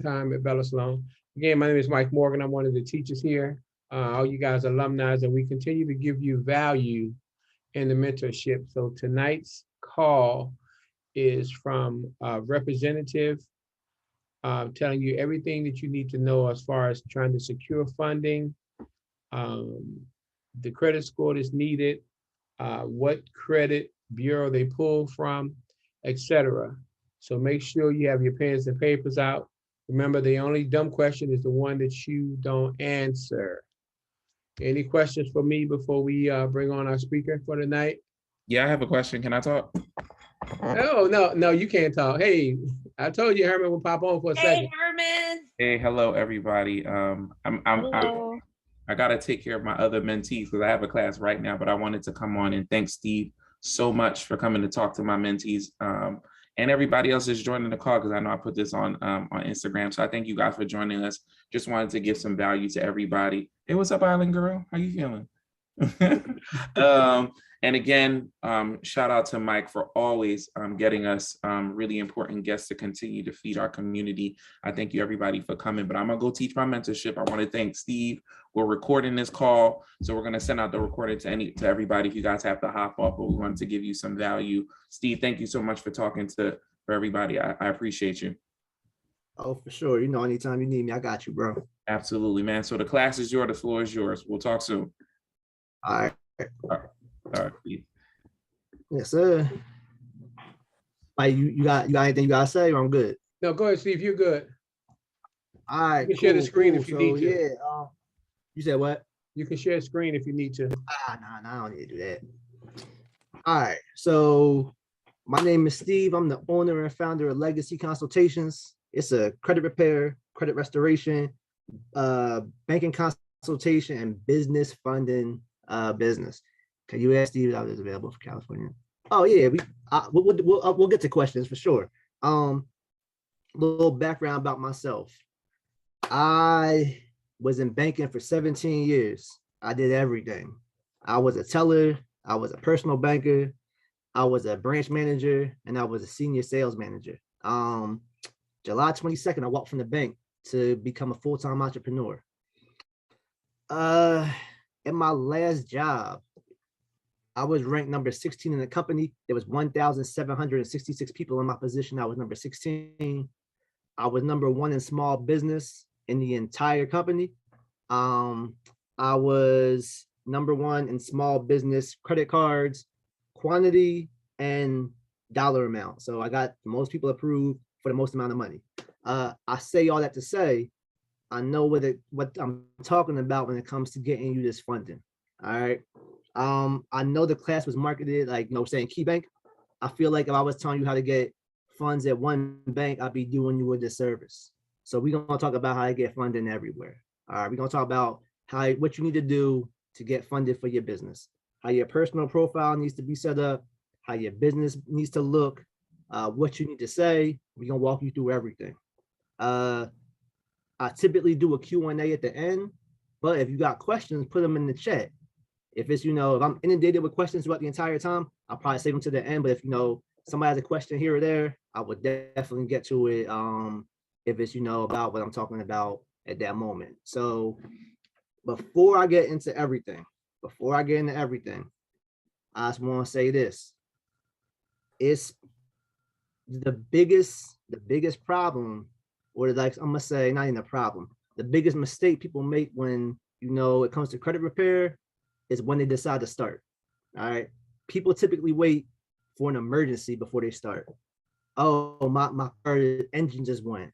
Time at Bella Sloan. Again, my name is Mike Morgan. I'm one of the teachers here. All you guys are alumni, and we continue to give you value in the mentorship. So tonight's call is from a representative telling you everything that you need to know as far as trying to secure funding, um, the credit score that's needed, what credit bureau they pull from, etc. So make sure you have your pens and papers out. Remember, the only dumb question is the one that you don't answer. Any questions for me before we bring on our speaker for tonight? Yeah, I have a question. Can I talk? Oh, no, no, you can't talk. Hey, I told you Herman would pop on for a second. Hey, Herman. Hey, hello everybody. Hello. I gotta take care of my other mentees because I have a class right now, but I wanted to come on and thank Steve so much for coming to talk to my mentees. And everybody else is joining the call because I know I put this on Instagram. So I thank you guys for joining us. Just wanted to give some value to everybody. Hey, what's up, Island Girl? How you feeling? And again, shout out to Mike for always getting us really important guests to continue to feed our community. I thank you everybody for coming, but I'm gonna go teach my mentorship. I want to thank Steve. We're recording this call, so we're gonna send out the recording to everybody if you guys have to hop off, but we wanted to give you some value. Steve, thank you so much for talking for everybody. I appreciate you. Oh, for sure. You know, anytime you need me, I got you, bro. Absolutely, man. So the class is yours, the floor is yours. We'll talk soon. All right. All right, Steve. Yes, sir. Like you got anything you gotta say, or I'm good? No, go ahead, Steve. You're good. All right. You can share the screen if you need to. Yeah. You said what? You can share screen if you need to. Nah, I don't need to do that. All right. So my name is Steve. I'm the owner and founder of Legacy Consultations. It's a credit repair, credit restoration, banking consultation, and business funding business. Can you ask Steve if I was available for California? Oh yeah, we'll get to questions for sure. Little background about myself. I was in banking for 17 years. I did everything. I was a teller, I was a personal banker, I was a branch manager, and I was a senior sales manager. July 22nd, I walked from the bank to become a full-time entrepreneur. In my last job, I was ranked number 16 in the company. There was 1,766 people in my position. I was number 16. I was number 1 in small business in the entire company. I was number 1 in small business credit cards, quantity, and dollar amount. So I got the most people approved for the most amount of money. I say all that to say, I know what I'm talking about when it comes to getting you this funding. All right. I know the class was marketed like, saying Key Bank. I feel like if I was telling you how to get funds at one bank, I'd be doing you a disservice. So we're gonna talk about how to get funding everywhere. All right, we're gonna talk about what you need to do to get funded for your business, how your personal profile needs to be set up, how your business needs to look, what you need to say. We're gonna walk you through everything. I typically do a Q&A at the end, but if you got questions, put them in the chat. If it's, if I'm inundated with questions throughout the entire time, I'll probably save them to the end. But if, somebody has a question here or there, I would definitely get to it if it's, about what I'm talking about at that moment. So before I get into everything, I just want to say this. It's the biggest problem, or like I'm gonna say, not even a problem. The biggest mistake people make when it comes to credit repair is when they decide to start. All right, people typically wait for an emergency before they start. Oh, my car engine just went.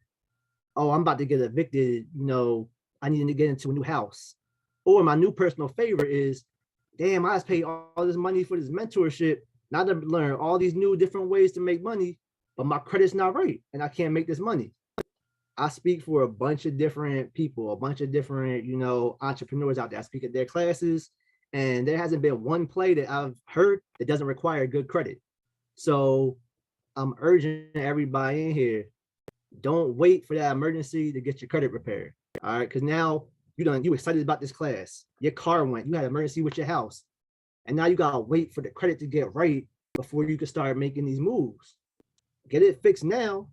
Oh, I'm about to get evicted. I need to get into a new house. Or my new personal favorite is, damn, I just paid all this money for this mentorship. Now to learn all these new different ways to make money, but my credit's not right and I can't make this money. I speak for a bunch of different people, a bunch of different, entrepreneurs out there. I speak at their classes, and there hasn't been one play that I've heard that doesn't require good credit. So I'm urging everybody in here, don't wait for that emergency to get your credit repaired. All right, because now you excited about this class. Your car went, you had an emergency with your house, and now you gotta wait for the credit to get right before you can start making these moves. Get it fixed now,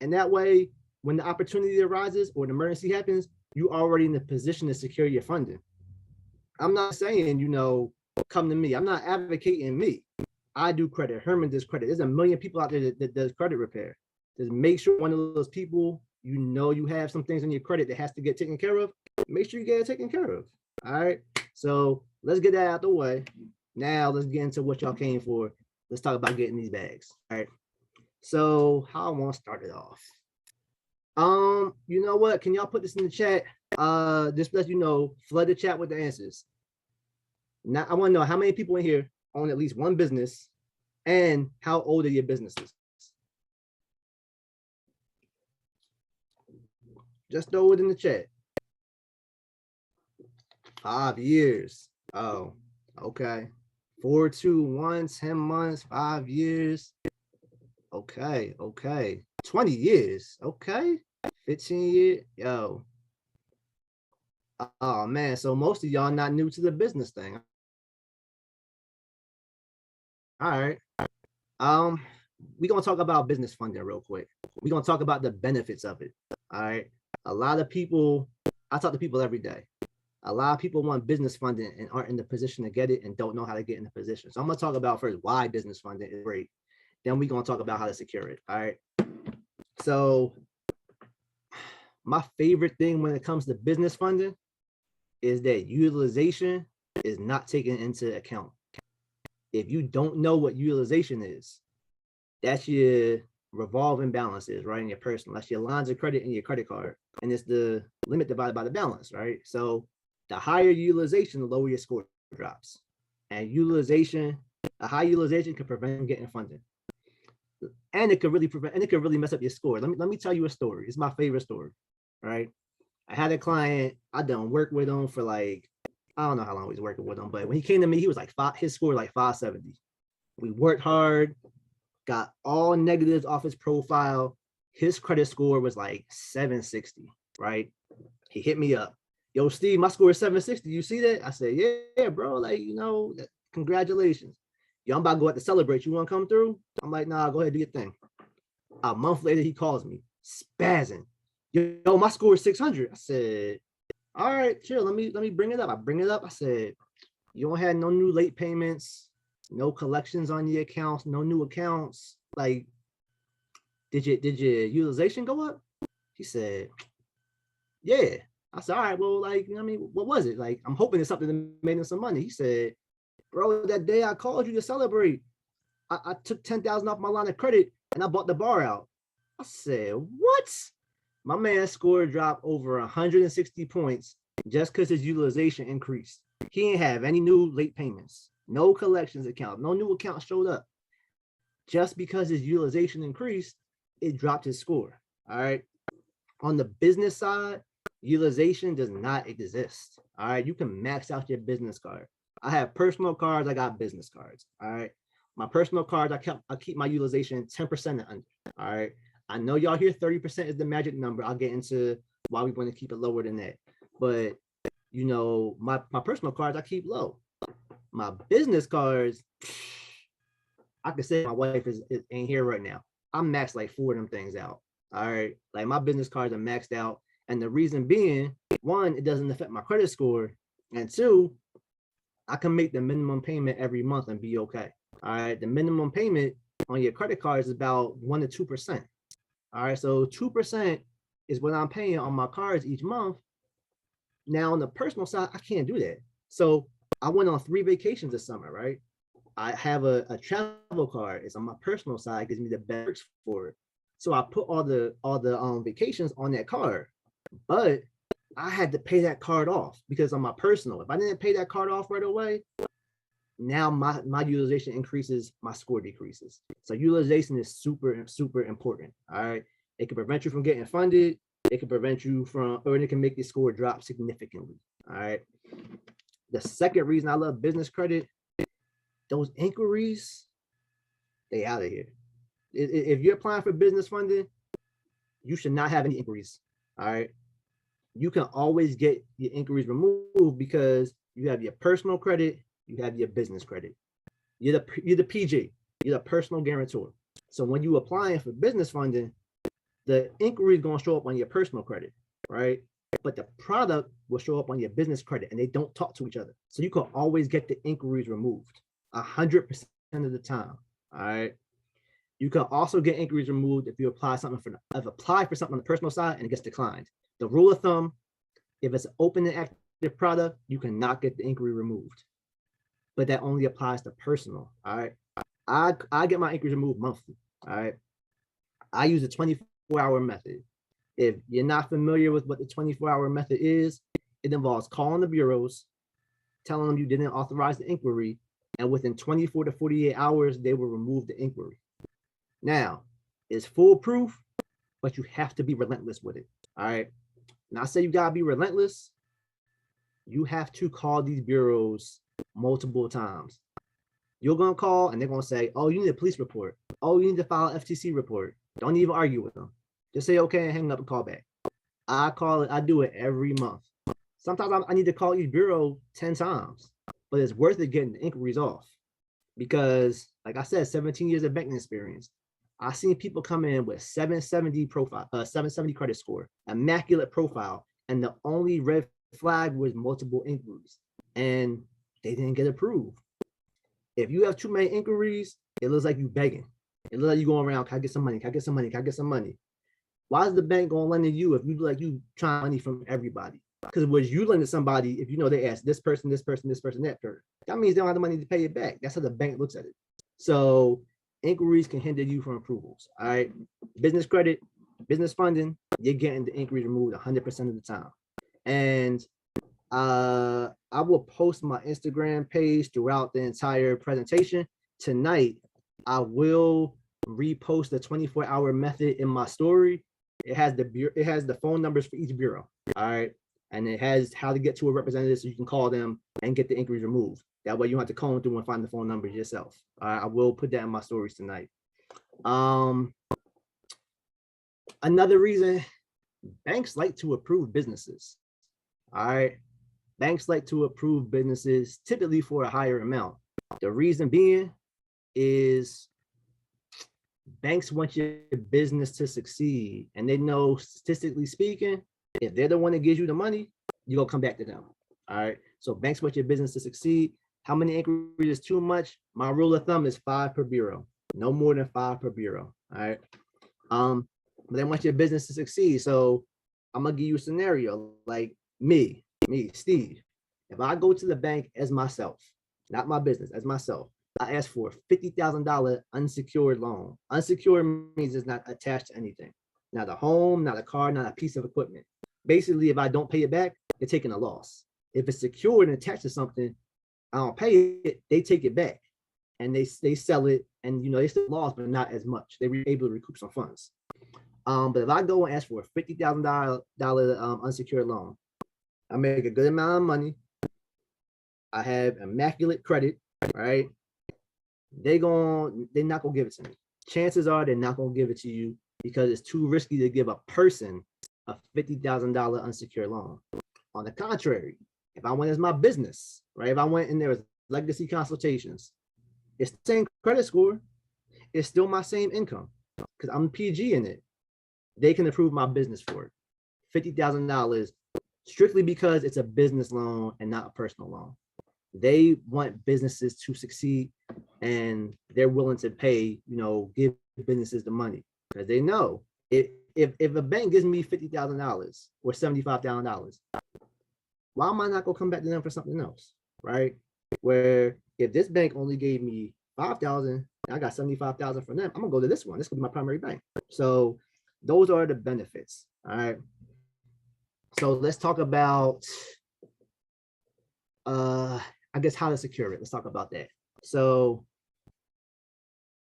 and that way, when the opportunity arises or an emergency happens, you already in the position to secure your funding. I'm not saying, come to me. I'm not advocating me. I do credit. Herman does credit. There's a million people out there that does credit repair. Just make sure one of those people, you have some things in your credit that has to get taken care of. Make sure you get it taken care of. All right. So let's get that out the way. Now let's get into what y'all came for. Let's talk about getting these bags. All right. So how I want to start it off. You know what? Can y'all put this in the chat? Just let you know, flood the chat with the answers. Now I want to know how many people in here own at least one business and how old are your businesses? Just throw it in the chat. 5 years. Oh, okay. 4, 2, 1, 10 months, 5 years. Okay. 20 years. Okay. 15 years. Yo. Oh man. So most of y'all not new to the business thing. All right. We're gonna talk about business funding real quick. We're gonna talk about the benefits of it. All right. A lot of people, I talk to people every day. A lot of people want business funding and aren't in the position to get it and don't know how to get in the position. So I'm gonna talk about first why business funding is great. Then we're gonna talk about how to secure it. All right. So my favorite thing when it comes to business funding is that utilization is not taken into account. If you don't know what utilization is, that's your revolving balances, right? In your personal, that's your lines of credit and your credit card. And it's the limit divided by the balance, right? So the higher utilization, the lower your score drops. And a high utilization can prevent you getting funding. And it could really mess up your score. Let me tell you a story. It's my favorite story, right? I had a client, I done work with him for like, I don't know how long he was working with him, but when he came to me, he was like his score like 570. We worked hard, got all negatives off his profile. His credit score was like 760, right? He hit me up. Yo, Steve, my score is 760. You see that? I said, yeah, bro. Like, congratulations. Yo, I'm about to go out to celebrate. You want to come through? I'm like, nah, go ahead, do your thing. A month later, he calls me, spazzing. Yo, my score is 600. I said, all right, chill. Let me bring it up. I bring it up. I said, you don't have no new late payments, no collections on your accounts, no new accounts. Like, did your utilization go up? He said, yeah. I said, all right, well, like, what was it? Like, I'm hoping it's something that made him some money. He said, bro, that day I called you to celebrate, I took 10,000 off my line of credit and I bought the bar out. I said, what? My man's score dropped over 160 points just because his utilization increased. He didn't have any new late payments, no collections account, no new accounts showed up. Just because his utilization increased, it dropped his score. All right. On the business side, utilization does not exist. All right. You can max out your business card. I have personal cards. I got business cards. All right. My personal cards, I keep my utilization 10% and under. All right. I know y'all hear 30% is the magic number. I'll get into why we want to keep it lower than that. But my personal cards, I keep low. My business cards, I can say my wife ain't here right now. I'm maxed like 4 of them things out. All right. Like my business cards are maxed out. And the reason being, 1, it doesn't affect my credit score. And 2, I can make the minimum payment every month and be okay. All right. The minimum payment on your credit cards is about 1 to 2%. All right. So 2% is what I'm paying on my cards each month. Now on the personal side, I can't do that. So I went on 3 vacations this summer, right? I have a travel card. It's on my personal side, it gives me the best for it. So I put all the vacations on that card, but I had to pay that card off because on my personal, if I didn't pay that card off right away, now my utilization increases, my score decreases. So utilization is super, super important. All right. It can prevent you from getting funded. It can prevent you from, or it can make your score drop significantly. All right. The second reason I love business credit, those inquiries, they out of here. If you're applying for business funding, you should not have any inquiries. All right. You can always get your inquiries removed because you have your personal credit, you have your business credit. You're the PG, you're the personal guarantor. So when you applying for business funding, the inquiry is going to show up on your personal credit, right? But the product will show up on your business credit, and they don't talk to each other. So you can always get the inquiries removed 100% of the time. All right. You can also get inquiries removed if you apply something apply for something on the personal side and it gets declined. The rule of thumb, if it's an open and active product, you cannot get the inquiry removed. But that only applies to personal. All right. I get my inquiries removed monthly. All right. I use a 24-hour method. If you're not familiar with what the 24-hour method is, it involves calling the bureaus, telling them you didn't authorize the inquiry, and within 24 to 48 hours, they will remove the inquiry. Now, it's foolproof, but you have to be relentless with it. All right. Now, I say you gotta be relentless. You have to call these bureaus multiple times. You're gonna call and they're gonna say, "Oh, you need a police report. Oh, you need to file an FTC report." Don't even argue with them. Just say okay and hang up and call back. I do it every month. Sometimes I need to call each bureau 10 times, but it's worth it getting the inquiries off because, like I said, 17 years of banking experience. I've seen people come in with 770 profile, 770 credit score, immaculate profile, and the only red flag was multiple inquiries, and they didn't get approved. If you have too many inquiries, it looks like you begging. It looks like you going around, can I get some money? Can I get some money? Can I get some money? Why is the bank going to lend to you if you like you trying money from everybody? Because was you lend to somebody, if you know they ask this person, this person, this person, that person, that means they don't have the money to pay it back. That's how the bank looks at it. So inquiries can hinder you from approvals. All right. Business credit, business funding, you're getting the inquiries removed 100% of the time. And I will post my Instagram page throughout the entire presentation. Tonight, I will repost the 24-hour method in my story. It has the phone numbers for each bureau. All right. And it has how to get to a representative so you can call them and get the inquiries removed. That way you don't have to comb through and find the phone numbers yourself. I will put that in my stories tonight. Another reason, banks like to approve businesses. All right. Banks like to approve businesses typically for a higher amount. The reason being is banks want your business to succeed, and they know, statistically speaking, if they're the one that gives you the money, you're gonna come back to them. All right. So banks want your business to succeed. How many inquiries is too much? My rule of thumb is 5 per bureau, no more than 5 per bureau. All right. But they want your business to succeed. So I'm gonna give you a scenario like me, Steve. If I go to the bank as myself, not my business, as myself, I ask for a $50,000 unsecured loan. Unsecured means it's not attached to anything. Not a home, not a car, not a piece of equipment. Basically, if I don't pay it back, they're taking a loss. If it's secured and attached to something, I don't pay it, they take it back and they sell it, and they still lost, but not as much. They were able to recoup some funds. But if I go and ask for a $50,000 unsecured loan, I make a good amount of money. I have immaculate credit, right? They're not gonna give it to me. Chances are they're not gonna give it to you because it's too risky to give a person a $50,000 unsecured loan. On the contrary, if I went as my business, right? If I went in there as legacy consultations, it's the same credit score. It's still my same income because I'm PG in it. They can approve my business for it. $50,000 strictly because it's a business loan and not a personal loan. They want businesses to succeed, and they're willing to pay, give businesses the money because they know if a bank gives me $50,000 or $75,000, why am I not gonna come back to them for something else, right? Where if this bank only gave me $5,000 and I got $75,000 from them, I'm gonna go to this one. This could be my primary bank. So those are the benefits. All right. So let's talk about I guess how to secure it. Let's talk about that. So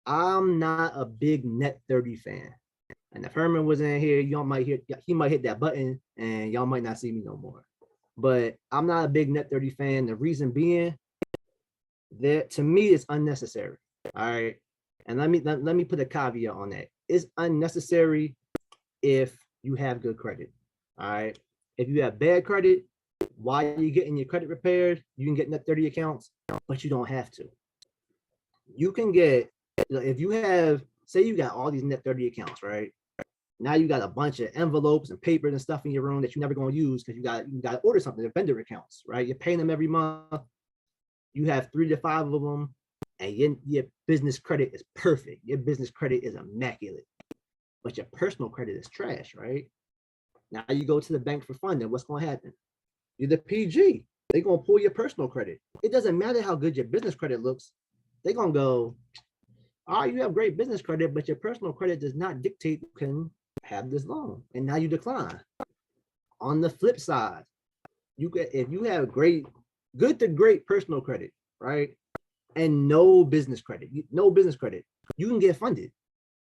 I'm not a big Net 30 fan. And if Herman was in here, he might hit that button and y'all might not see me no more. But I'm not a big Net 30 fan. The reason being that to me it's unnecessary. All right. And let me put a caveat on that. It's unnecessary if you have good credit. All right. If you have bad credit, while you're getting your credit repaired, you can get Net 30 accounts, but you don't have to. You can get, if you have, say you got all these Net 30 accounts, right? Now you got a bunch of envelopes and paper and stuff in your room that you're never going to use because you got to order something, the vendor accounts, right? You're paying them every month. You have 3 to 5 of them, and your business credit is perfect. Your business credit is immaculate, but your personal credit is trash, right? Now you go to the bank for funding. What's going to happen? You're the PG. They're going to pull your personal credit. It doesn't matter how good your business credit looks. They're going to go, all right, you have great business credit, but your personal credit does not dictate you can have this loan. And now you decline. On the flip side, if you have good to great personal credit, right? And no business credit, you can get funded.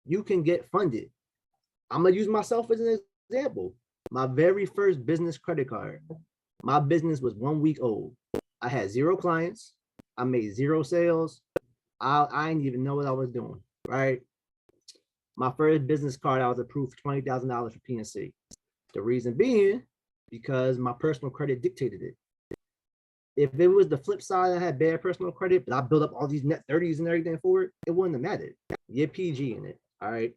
You can get funded. I'm going to use myself as an example. My very first business credit card, my business was 1 week old. I had 0 clients. I made 0 sales. I didn't even know what I was doing, right? My first business card, I was approved for $20,000 for PNC. The reason being, because my personal credit dictated it. If it was the flip side, I had bad personal credit, but I built up all these net 30s and everything for it, it wouldn't have mattered. You're PG in it, all right?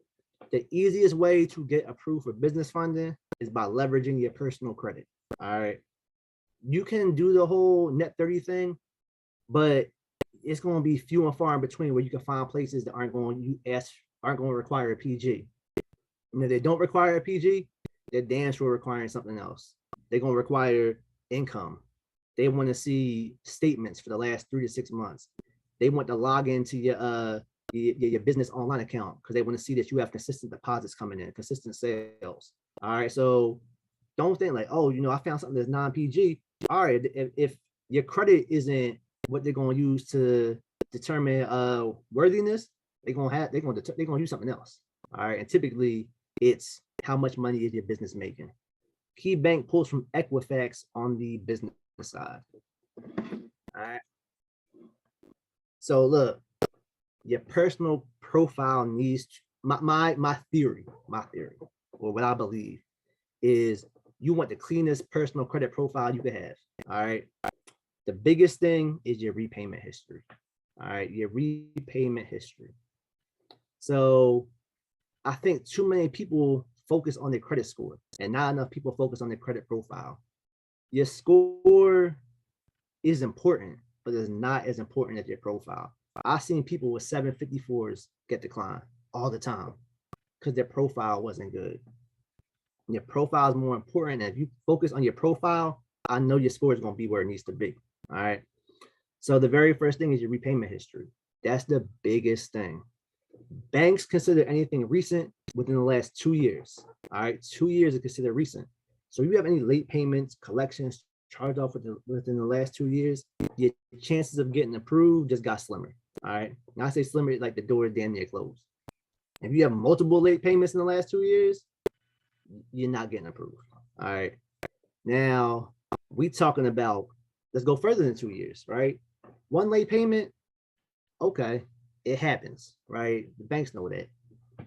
The easiest way to get approved for business funding is by leveraging your personal credit, all right? You can do the whole net 30 thing, but it's going to be few and far in between where you can find places that aren't going to require a PG. And if they don't require a PG, they're damn sure requiring something else. They're going to require income. They want to see statements for the last 3 to 6 months. They want to log into your business online account because they want to see that you have consistent deposits coming in, consistent sales. All right, so don't think like, oh, I found something that's non-PG. All right, if your credit isn't what they're going to use to determine worthiness, they're going to use something else. All right, and typically it's how much money is your business making. Key Bank pulls from Equifax on the business side. All right. So look, your personal profile needs to, my theory, or what I believe is you want the cleanest personal credit profile you could have. All right. The biggest thing is your repayment history. All right, your repayment history. So I think too many people focus on their credit score and not enough people focus on their credit profile. Your score is important, but it's not as important as your profile. I've seen people with 754s get declined all the time because their profile wasn't good. Your profile is more important. And if you focus on your profile, I know your score is going to be where it needs to be. All right. So the very first thing is your repayment history. That's the biggest thing. Banks consider anything recent within the last 2 years. All right. 2 years is considered recent. So if you have any late payments, collections, charged off within the last 2 years, your chances of getting approved just got slimmer. All right. Now I say slimmer, like the door is damn near closed. If you have multiple late payments in the last 2 years, you're not getting approved. All right. Now we talking about, let's go further than 2 years, right? One late payment, okay, it happens, right? The banks know that.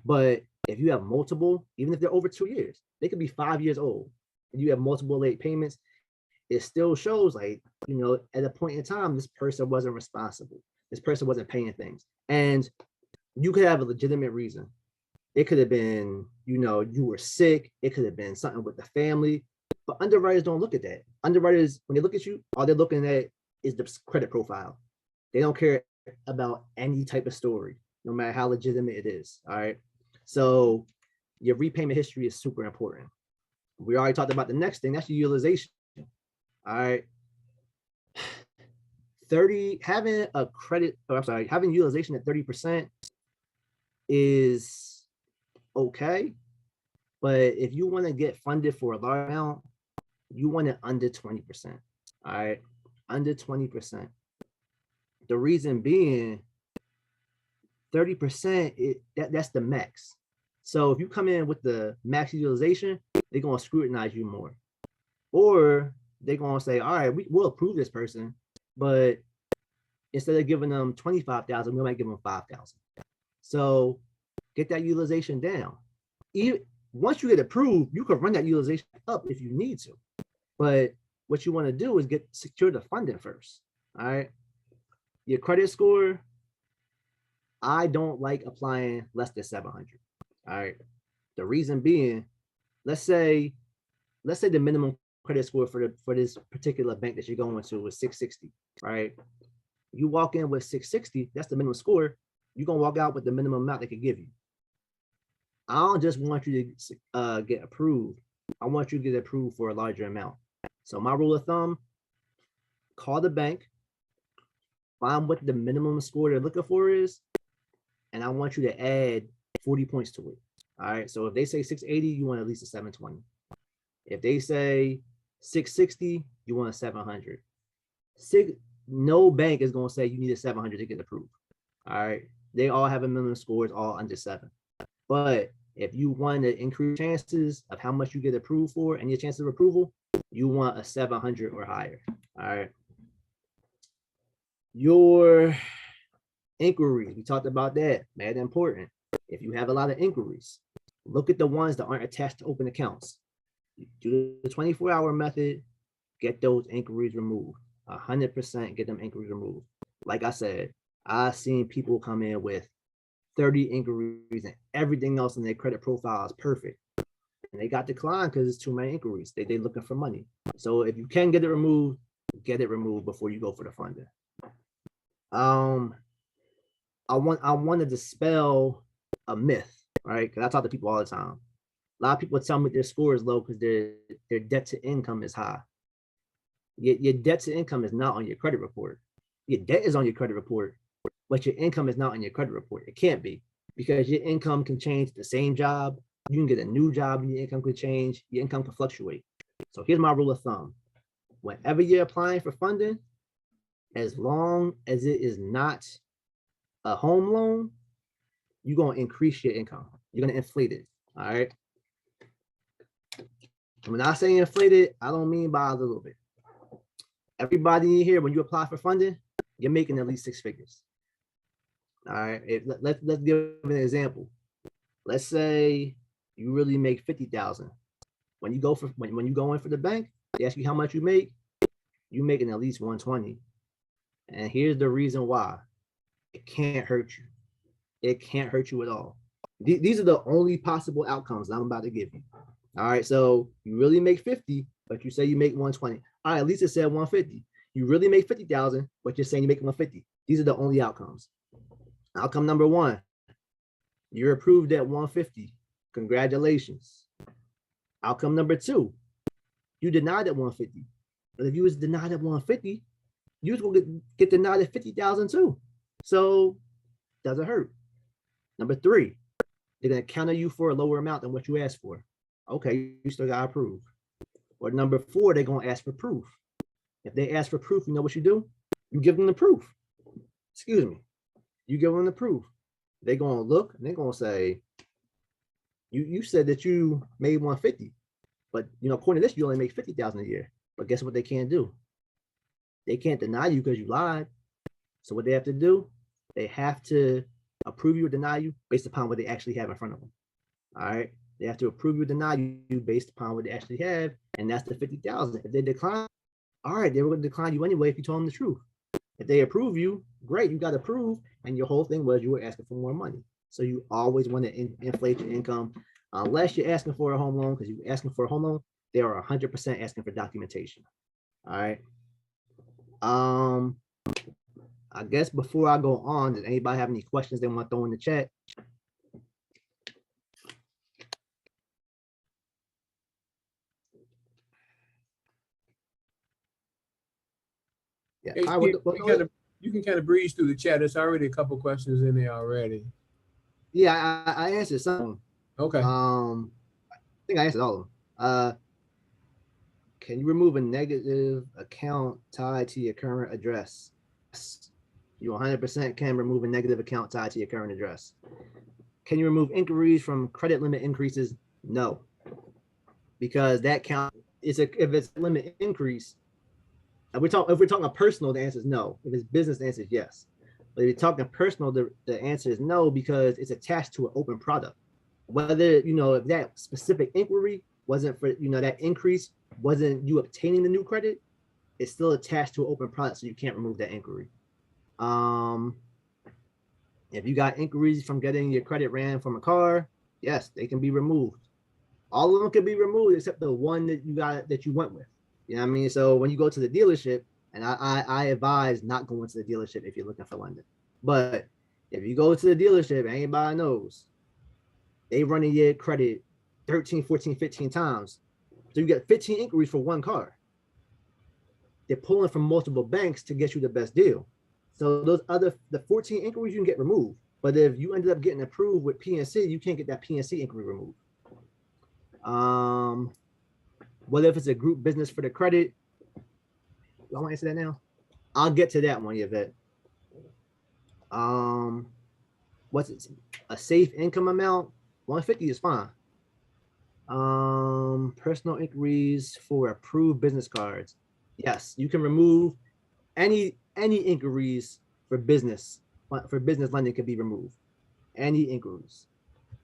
But if you have multiple, even if they're over 2 years, they could be 5 years old, and you have multiple late payments, it still shows like, at a point in time, this person wasn't responsible. This person wasn't paying things. And you could have a legitimate reason. It could have been, you were sick. It could have been something with the family. But underwriters don't look at that. Underwriters, when they look at you, all they're looking at is the credit profile. They don't care about any type of story, no matter how legitimate it is. All right. So your repayment history is super important. We already talked about the next thing. That's your utilization. All right. Having utilization at 30% is okay. But if you want to get funded for a large amount, you want it under 20%. All right. Under 20%. The reason being 30%, that's the max. So if you come in with the max utilization, they're going to scrutinize you more. Or they're going to say, all right, we'll approve this person, but instead of giving them 25,000, we might give them 5,000. So get that utilization down. Once you get approved, you can run that utilization up if you need to. But what you want to do is secure the funding first. All right. Your credit score, I don't like applying less than 700. All right. The reason being, let's say the minimum credit score for this particular bank that you're going to is 660, right? You walk in with 660, that's the minimum score. You're gonna walk out with the minimum amount they could give you. I don't just want you to get approved. I want you to get approved for a larger amount. So my rule of thumb, call the bank, find what the minimum score they're looking for is, and I want you to add 40 points to it. All right. So if they say 680, you want at least a 720. If they say 660, you want a 700. No bank is going to say you need a 700 to get approved. All right. They all have a minimum scores, all under 7. But if you want to increase chances of how much you get approved for and your chances of approval, you want a 700 or higher. All right. Your inquiries, we talked about that, mad important. If you have a lot of inquiries, look at the ones that aren't attached to open accounts. Do the 24-hour method, get those inquiries removed. 100% get them inquiries removed. Like I said, I've seen people come in with 30 inquiries and everything else in their credit profile is perfect. And they got declined because it's too many inquiries. They looking for money. So if you can get it removed before you go for the funding. I want to dispel a myth, right? Because I talk to people all the time. A lot of people tell me their score is low because their debt to income is high. Your debt to income is not on your credit report. Your debt is on your credit report, but your income is not on your credit report. It can't be, because your income can change the same job. You can get a new job and your income could change. Your income can fluctuate. So here's my rule of thumb. Whenever you're applying for funding, as long as it is not a home loan, you're going to increase your income. You're going to inflate it. All right. When I say inflate it, I don't mean by a little bit. Everybody in here, when you apply for funding, you're making at least 6 figures. All right. Let's give an example. Let's say you really make 50,000. When you go in for the bank, they ask you how much you make. You're making at least 120. And here's the reason why. It can't hurt you. It can't hurt you at all. These are the only possible outcomes that I'm about to give you. All right. So you really make 50, but you say you make 120. All right. At least it said 150. You really make 50,000, but you're saying you make 150. These are the only outcomes. Outcome number 1, you're approved at 150. Congratulations. Outcome number 2, you denied at 150. But if you was denied at 150, you was gonna get denied at 50,000 too. So doesn't hurt. Number 3, they're gonna counter you for a lower amount than what you asked for. Okay, you still got approved. Or number 4, they're gonna ask for proof. If they ask for proof, you know what you do? You give them the proof. Excuse me. You give them the proof. They're gonna look and they're gonna say, you said that you made 150, but according to this, you only make 50,000 a year. But guess what they can't do? They can't deny you because you lied. So what they have to do, they have to approve you or deny you based upon what they actually have in front of them. All right. They have to approve you or deny you based upon what they actually have, and that's the 50,000. If they decline, all right, they were going to decline you anyway if you told them the truth. If they approve you, great, you got approved, and your whole thing was you were asking for more money. So you always want to inflate your income, unless you're asking for a home loan, because you're asking for a home loan, they are 100% asking for documentation. All right. I guess before I go on, does anybody have any questions they want to throw in the chat? Yeah. Hey, All right, Steve, you can kind of breeze through the chat. There's already a couple questions in there already. Yeah, I answered some. Okay. I think I answered all of them. Can you remove a negative account tied to your current address? Yes. You 100% can remove a negative account tied to your current address. Can you remove inquiries from credit limit increases? No, because that count is if it's a limit increase. If we're talking personal, the answer is no. If it's business, the answer is yes. But if you're talking personal, the answer is no, because it's attached to an open product. Whether if that specific inquiry wasn't for that increase wasn't you obtaining the new credit, it's still attached to an open product, so you can't remove that inquiry. If you got inquiries from getting your credit ran from a car, Yes, they can be removed. All of them can be removed except the one that you went with. You know what I mean? So when you go to the dealership, and I advise not going to the dealership if you're looking for London. But if you go to the dealership, anybody knows they running your credit 13, 14, 15 times. So you get 15 inquiries for one car. They're pulling from multiple banks to get you the best deal. So the 14 inquiries you can get removed. But if you ended up getting approved with PNC, you can't get that PNC inquiry removed. What if it's a group business for the credit? I want to answer that now. I'll get to that one, Yvette. What's it? A safe income amount? 150 is fine. Personal inquiries for approved business cards. Yes, you can remove any inquiries for business. For business lending can be removed. Any inquiries.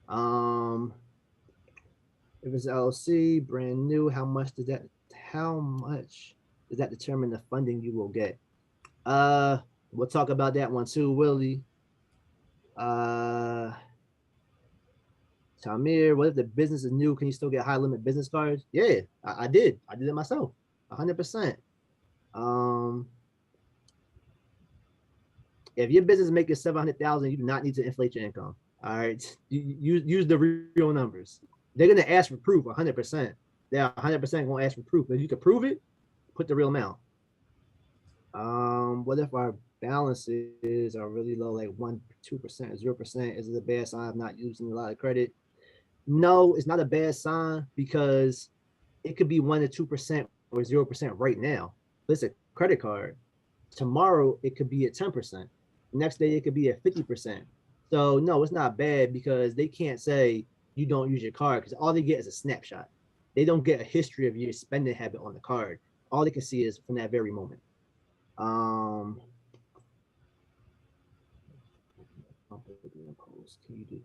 If it's LLC, brand new, how much does that determine the funding you will get? We'll talk about that one too, Willie. Tamir, what if the business is new? Can you still get high limit business cards? Yeah, I did. I did it myself, 100%. If your business is making 700,000, you do not need to inflate your income. All right, use the real numbers. They're gonna ask for proof, 100%. They're 100% gonna ask for proof. If you can prove it, put the real amount. What if our balances are really low, like 1%, 2%, 0%? Is it a bad sign of not using a lot of credit? No, it's not a bad sign because it could be 1 to 2% or 0% right now. It's a credit card. Tomorrow it could be at 10%. Next day it could be at 50%. So no, it's not bad because they can't say you don't use your card because all they get is a snapshot. They don't get a history of your spending habit on the card. All they can see is from that very moment. Can you do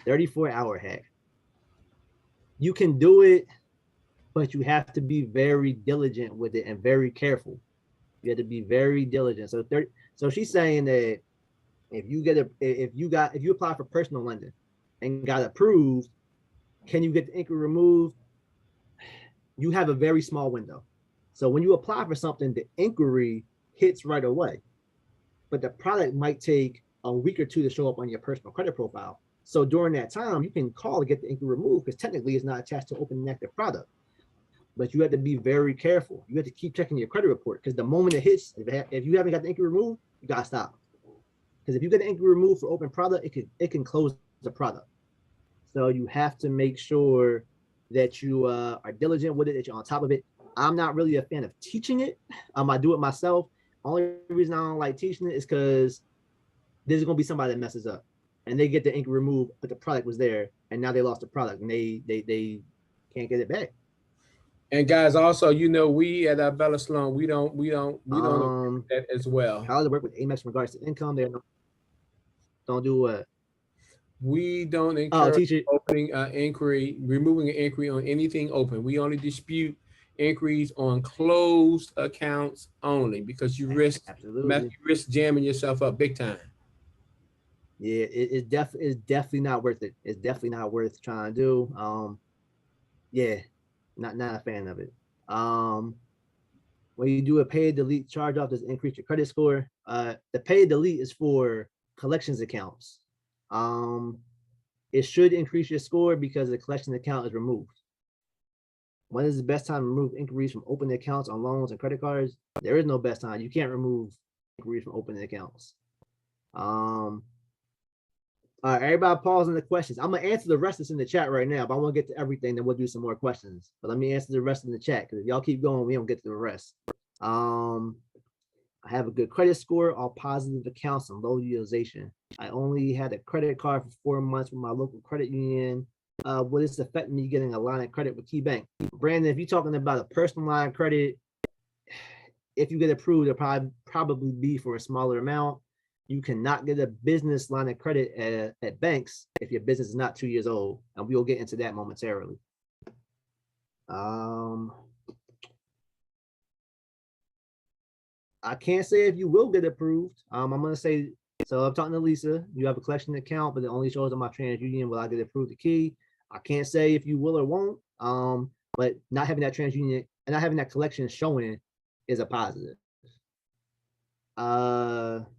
34-hour hack? You can do it, but you have to be very diligent with it and very careful. You have to be very diligent. So she's saying that if you apply for personal lending and got approved, can you get the inquiry removed? You have a very small window. So when you apply for something, the inquiry hits right away, but the product might take a week or 2 to show up on your personal credit profile. So during that time, you can call to get the inquiry removed because technically it's not attached to open and active product. But you have to be very careful. You have to keep checking your credit report because the moment it hits, if you haven't got the inquiry removed, you gotta stop. Because if you get the inquiry removed for open product, it can close the product. So you have to make sure that you are diligent with it, that you're on top of it. I'm not really a fan of teaching it. I do it myself. Only reason I don't like teaching it is because there's gonna be somebody that messes up and they get the inquiry removed, but the product was there and now they lost the product and they can't get it back. And guys, also, we at Bella Sloan, we don't agree with that as well. How does it work with Amex in regards to income? They don't do what? We don't encourage opening an inquiry, removing an inquiry on anything open. We only dispute inquiries on closed accounts only because you risk jamming yourself up big time. Yeah, it's definitely not worth it. It's definitely not worth trying to do. Yeah, not a fan of it. When you do a pay delete charge off, does it increase your credit score? The pay delete is for collections accounts. It should increase your score because the collection account is removed. When is the best time to remove inquiries from opening accounts on loans and credit cards? There is no best time. You can't remove inquiries from opening accounts. All right, everybody pause on the questions. I'm gonna answer the rest that's in the chat right now, but I want to get to everything, then we'll do some more questions. But let me answer the rest in the chat because if y'all keep going, we don't get to the rest. I have a good credit score, all positive accounts and low utilization. I only had a credit card for 4 months with my local credit union. Will this affect me getting a line of credit with KeyBank? Brandon, if you're talking about a personal line of credit, if you get approved, it'll probably be for a smaller amount. You cannot get a business line of credit at banks if your business is not 2 years old, and we will get into that momentarily. I can't say if you will get approved. I'm gonna say So I'm talking to Lisa, you have a collection account, but it only shows on my TransUnion. Will I get approved the key? I can't say if you will or won't. But not having that TransUnion and not having that collection showing is a positive.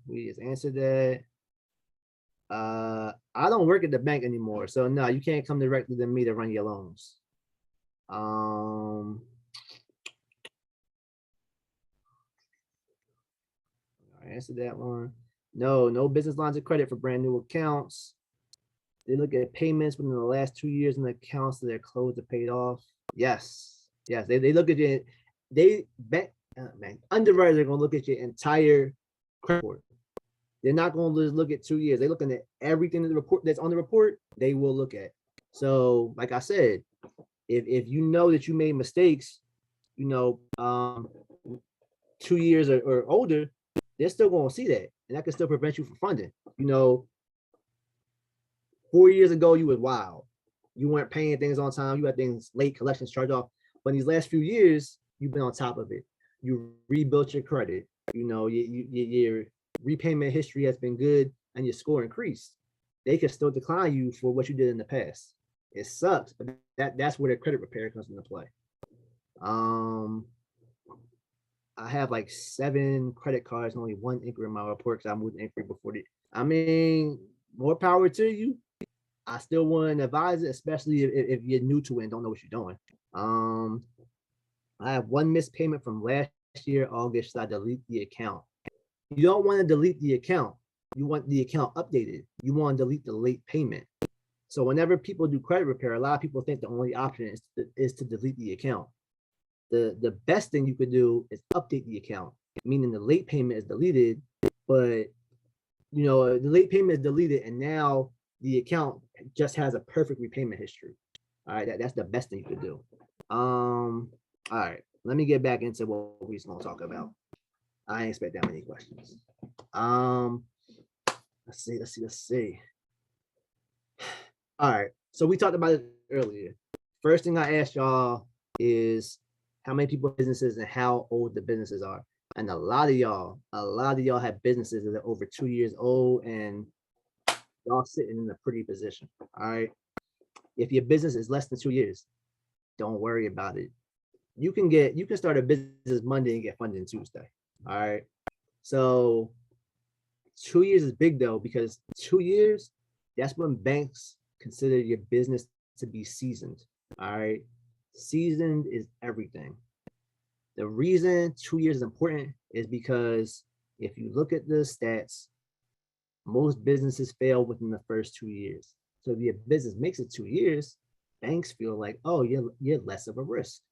We just answered that. I don't work at the bank anymore, so no, you can't come directly to me to run your loans. I answered that one. No business lines of credit for brand new accounts. They look at payments within the last 2 years in the accounts that are closed or paid off. Yes, they look at it. Underwriters are gonna look at your entire credit report. They're not going to just look at 2 years. They're looking at everything in the report that's on the report. They will look at. So, like I said, if you know that you made mistakes, 2 years or older, they're still going to see that, and that can still prevent you from funding. 4 years ago, you was wild. You weren't paying things on time. You had things late, collections, charge off. But in these last few years, you've been on top of it. You rebuilt your credit. Your repayment history has been good and your score increased. They can still decline you for what you did in the past. It sucks, but that's where the credit repair comes into play. I have like 7 credit cards and only 1 inquiry in my report because I moved inquiry before more power to you. I still wouldn't advise it, especially if you're new to it and don't know what you're doing. I have 1 missed payment from last year, August, so I delete the account. You don't want to delete the account. You want the account updated. You want to delete the late payment. So whenever people do credit repair, a lot of people think the only option is to delete the account. The best thing you could do is update the account, meaning the late payment is deleted, but the late payment is deleted and now the account just has a perfect repayment history. All right, that's the best thing you could do. All right, let me get back into what we're going to talk about. I ain't expect that many questions. Let's see. All right, so we talked about it earlier. First thing I asked y'all is how many people have businesses and how old the businesses are. And a lot of y'all have businesses that are over 2 years old and y'all sitting in a pretty position. All right. If your business is less than 2 years, don't worry about it. You can start a business Monday and get funding Tuesday. All right. So 2 years is big though, because 2 years, that's when banks consider your business to be seasoned. All right. Seasoned is everything. The reason 2 years is important is because if you look at the stats, most businesses fail within the first 2 years. So if your business makes it 2 years, banks feel like, oh, you're less of a risk.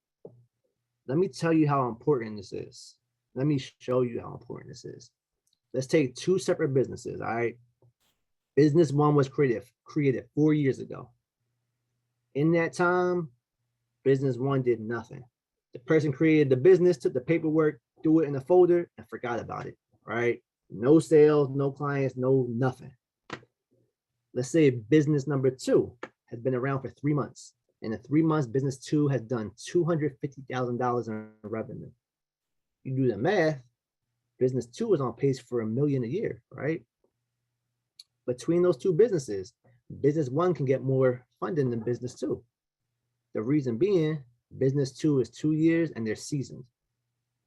Let me tell you how important this is. Let me show you how important this is. Let's take 2 separate businesses, all right? Business 1 was created 4 years ago. In that time, business 1 did nothing. The person created the business, took the paperwork, threw it in a folder, and forgot about it, right? No sales, no clients, no nothing. Let's say business number 2 has been around for 3 months. In the 3 months, business 2 has done $250,000 in revenue. You do the math, business 2 is on pace for $1 million a year, right? Between those 2 businesses, business 1 can get more funding than business 2. The reason being, business 2 is 2 years and they're seasoned.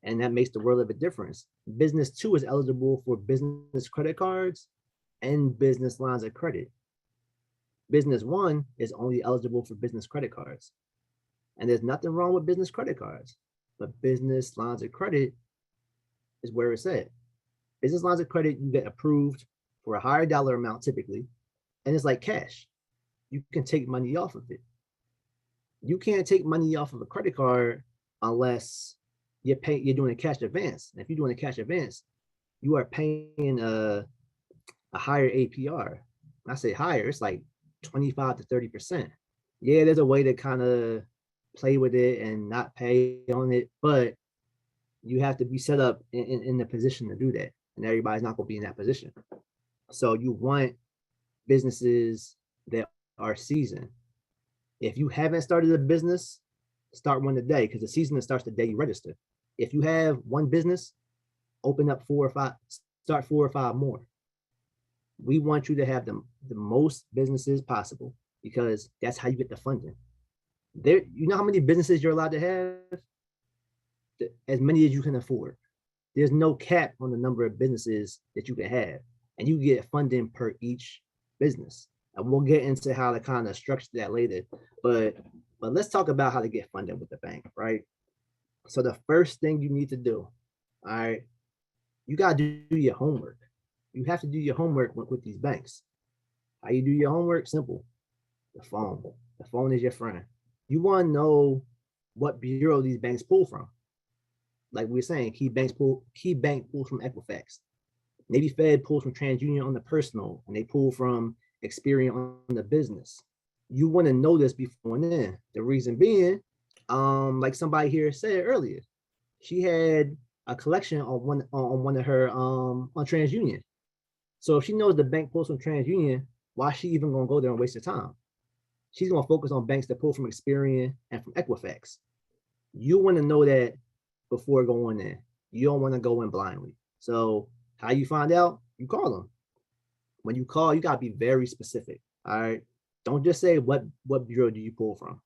And that makes the world of a difference. Business 2 is eligible for business credit cards and business lines of credit. Business 1 is only eligible for business credit cards. And there's nothing wrong with business credit cards, but business lines of credit is where it's at. Business lines of credit, you get approved for a higher dollar amount typically, and it's like cash. You can take money off of it. You can't take money off of a credit card unless you're doing a cash advance. And if you're doing a cash advance, you are paying a higher APR. When I say higher, it's like 25 to 30%. Yeah, there's a way to kind of play with it and not pay on it, but you have to be set up in the position to do that. And everybody's not going to be in that position. So you want businesses that are seasoned. If you haven't started a business, start one today, because the season starts the day you register. If you have one business, open up 4 or 5, start 4 or 5 more. We want you to have the most businesses possible because that's how you get the funding. There, you know how many businesses you're allowed to have? As many as you can afford. There's no cap on the number of businesses that you can have, and you get funding per each business. And we'll get into how to kind of structure that later. But let's talk about how to get funding with the bank, right? So the first thing you need to do, all right, you gotta do your homework. You have to do your homework with these banks. How you do your homework? Simple. The phone. The phone is your friend. You want to know what bureau these banks pull from. Like we were saying, key bank pulls from Equifax. Navy Fed pulls from TransUnion on the personal, and they pull from Experian on the business. You want to know this before and then. The reason being, like somebody here said earlier, she had a collection on one of her on TransUnion. So if she knows the bank pulls from TransUnion, why is she even gonna go there and waste her time? She's gonna focus on banks that pull from Experian and from Equifax. You want to know that before going in. You don't want to go in blindly. So how you find out? You call them. When you call, you gotta be very specific. All right. Don't just say what bureau do you pull from.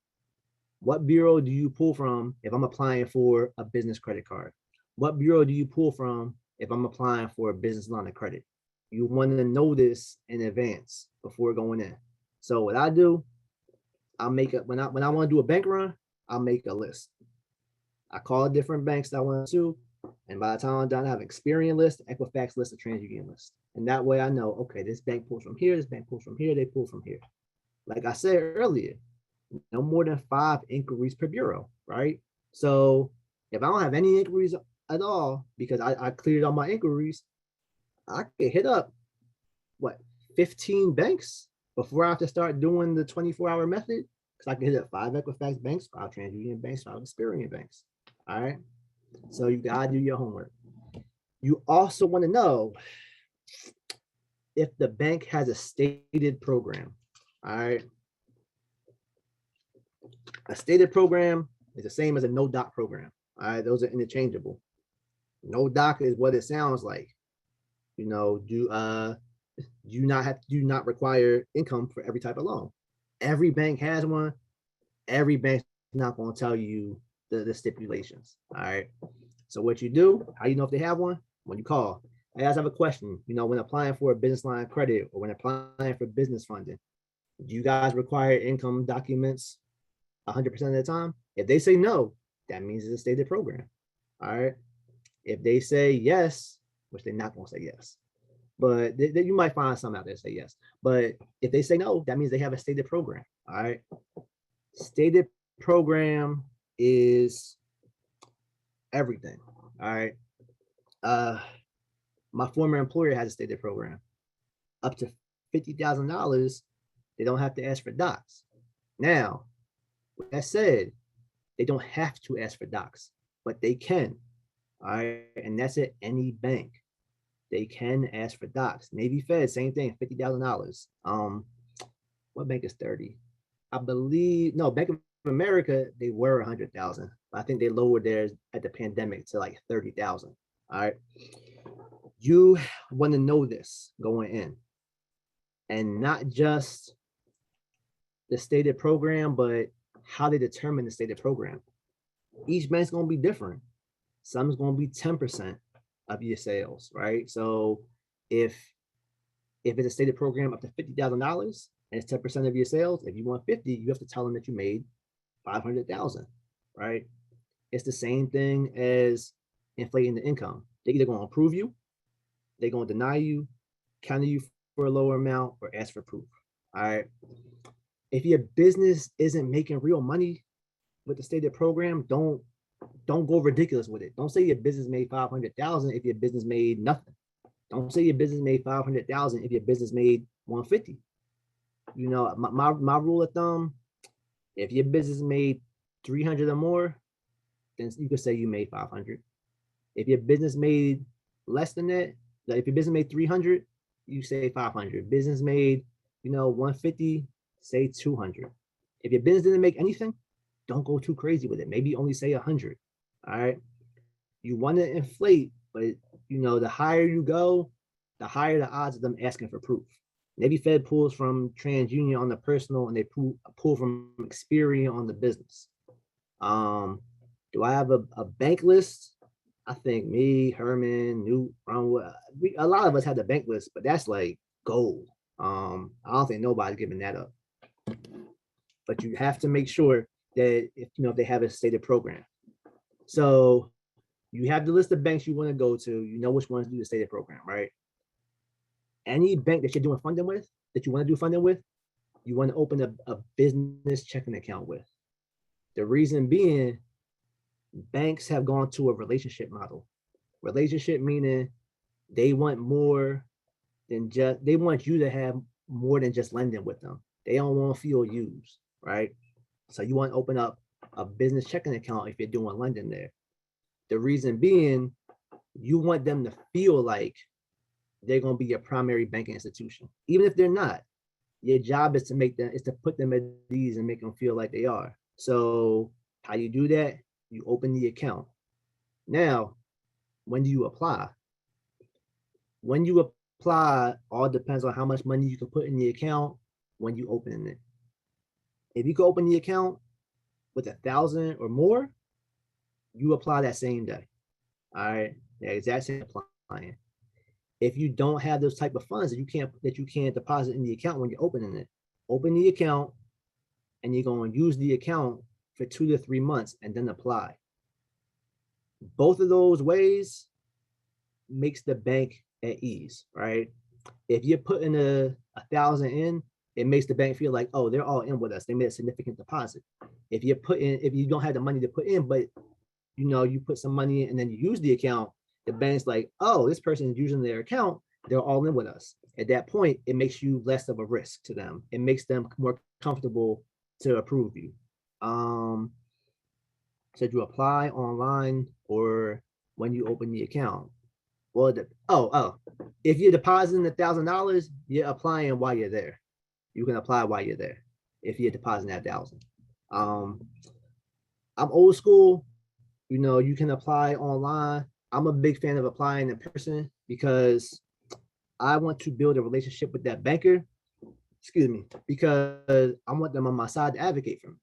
What bureau do you pull from if I'm applying for a business credit card? What bureau do you pull from if I'm applying for a business line of credit? You want to know this in advance before going in. So what I do, I'll make it when I want to do a bank run, I'll make a list. I call different banks that I want to, and by the time I'm done, I have an Experian list, Equifax list, a TransUnion list. And that way I know, okay, this bank pulls from here, this bank pulls from here, they pull from here. Like I said earlier, no more than 5 inquiries per bureau, right? So if I don't have any inquiries at all, because I cleared all my inquiries, I can hit up, 15 banks before I have to start doing the 24-hour method? Because I can hit up 5 Equifax banks, 5 TransUnion banks, 5 Experian banks. All right. So you gotta do your homework. You also want to know if the bank has a stated program. All right. A stated program is the same as a no doc program. All right, those are interchangeable. No doc is what it sounds like. You know, do not require income for every type of loan. Every bank has one. Every bank's not going to tell you the stipulations. All right. So what you do, how you know if they have one? When you call. I guys have a question. You know, when applying for a business line of credit or when applying for business funding, do you guys require income documents 100% of the time? If they say no, that means it's a stated program. All right. If they say yes, which they're not going to say yes, but you might find some out there say yes. But if they say no, that means they have a stated program. All right. Stated program is everything. All right. My former employer has a stated program. Up to $50,000, they don't have to ask for docs. Now, with that said, they don't have to ask for docs, but they can. All right. And that's at any bank. They can ask for docs. Navy Fed, same thing, $50,000. What bank is 30? I believe, no, Bank of America, they were 100,000. I think they lowered theirs at the pandemic to like 30,000. All right. You want to know this going in, and not just the stated program, but how they determine the stated program. Each bank's going to be different. Some's going to be 10% of your sales, right? So if it's a stated program up to $50,000 and it's 10% of your sales, if you want 50, you have to tell them that you made 500,000, right? It's the same thing as inflating the income. They're either going to approve you, they're going to deny you, counter you for a lower amount, or ask for proof. All right. If your business isn't making real money with the stated program, don't go ridiculous with it. Don't say your business made 500,000 if your business made nothing. Don't say your business made 500,000 if your business made 150. You know, my rule of thumb, if your business made 300 or more, then you could say you made 500. If your business made less than that, like if your business made 300, you say 500. Business made, 150, say 200. If your business didn't make anything, don't go too crazy with it. Maybe only say 100. All right. You want to inflate, but the higher you go, the higher the odds of them asking for proof. Maybe Fed pulls from TransUnion on the personal and they pull from Experian on the business. Do I have a bank list? I think me, Herman, Newt, a lot of us had the bank list, but that's like gold. I don't think nobody's giving that up. But you have to make sure that if they have a stated program. So you have the list of banks you want to go to, you know which ones do the stated program, right? Any bank that you're doing funding with, that you want to do funding with, you want to open a business checking account with. The reason being, banks have gone to a relationship model. Relationship meaning they want more than just, they want you to have more than just lending with them. They don't want to feel used, right? So you want to open up a business checking account if you're doing lending there. The reason being, you want them to feel like they're going to be your primary banking institution. Even if they're not, your job is to put them at ease and make them feel like they are. So how you do that? You open the account. Now, when do you apply? When you apply, all depends on how much money you can put in the account when you open it. If you can open the account with 1,000 or more, you apply that same day. All right, the exact same applying. If you don't have those type of funds that you can't deposit in the account when you're opening it, open the account and you're going to use the account for 2 to 3 months and then apply. Both of those ways makes the bank at ease, right? If you're putting a 1,000 in, it makes the bank feel like, oh, they're all in with us. They made a significant deposit. If you don't have the money to put in, but you put some money in and then you use the account, the bank's like, oh, this person is using their account, they're all in with us. At that point, it makes you less of a risk to them. It makes them more comfortable to approve you. So you apply online or when you open the account. Well, if you're depositing $1,000, you're applying while you're there. You can apply while you're there if you're depositing that 1,000. I'm old school. You can apply online. I'm a big fan of applying in person because I want to build a relationship with that banker. Excuse me, because I want them on my side to advocate for me.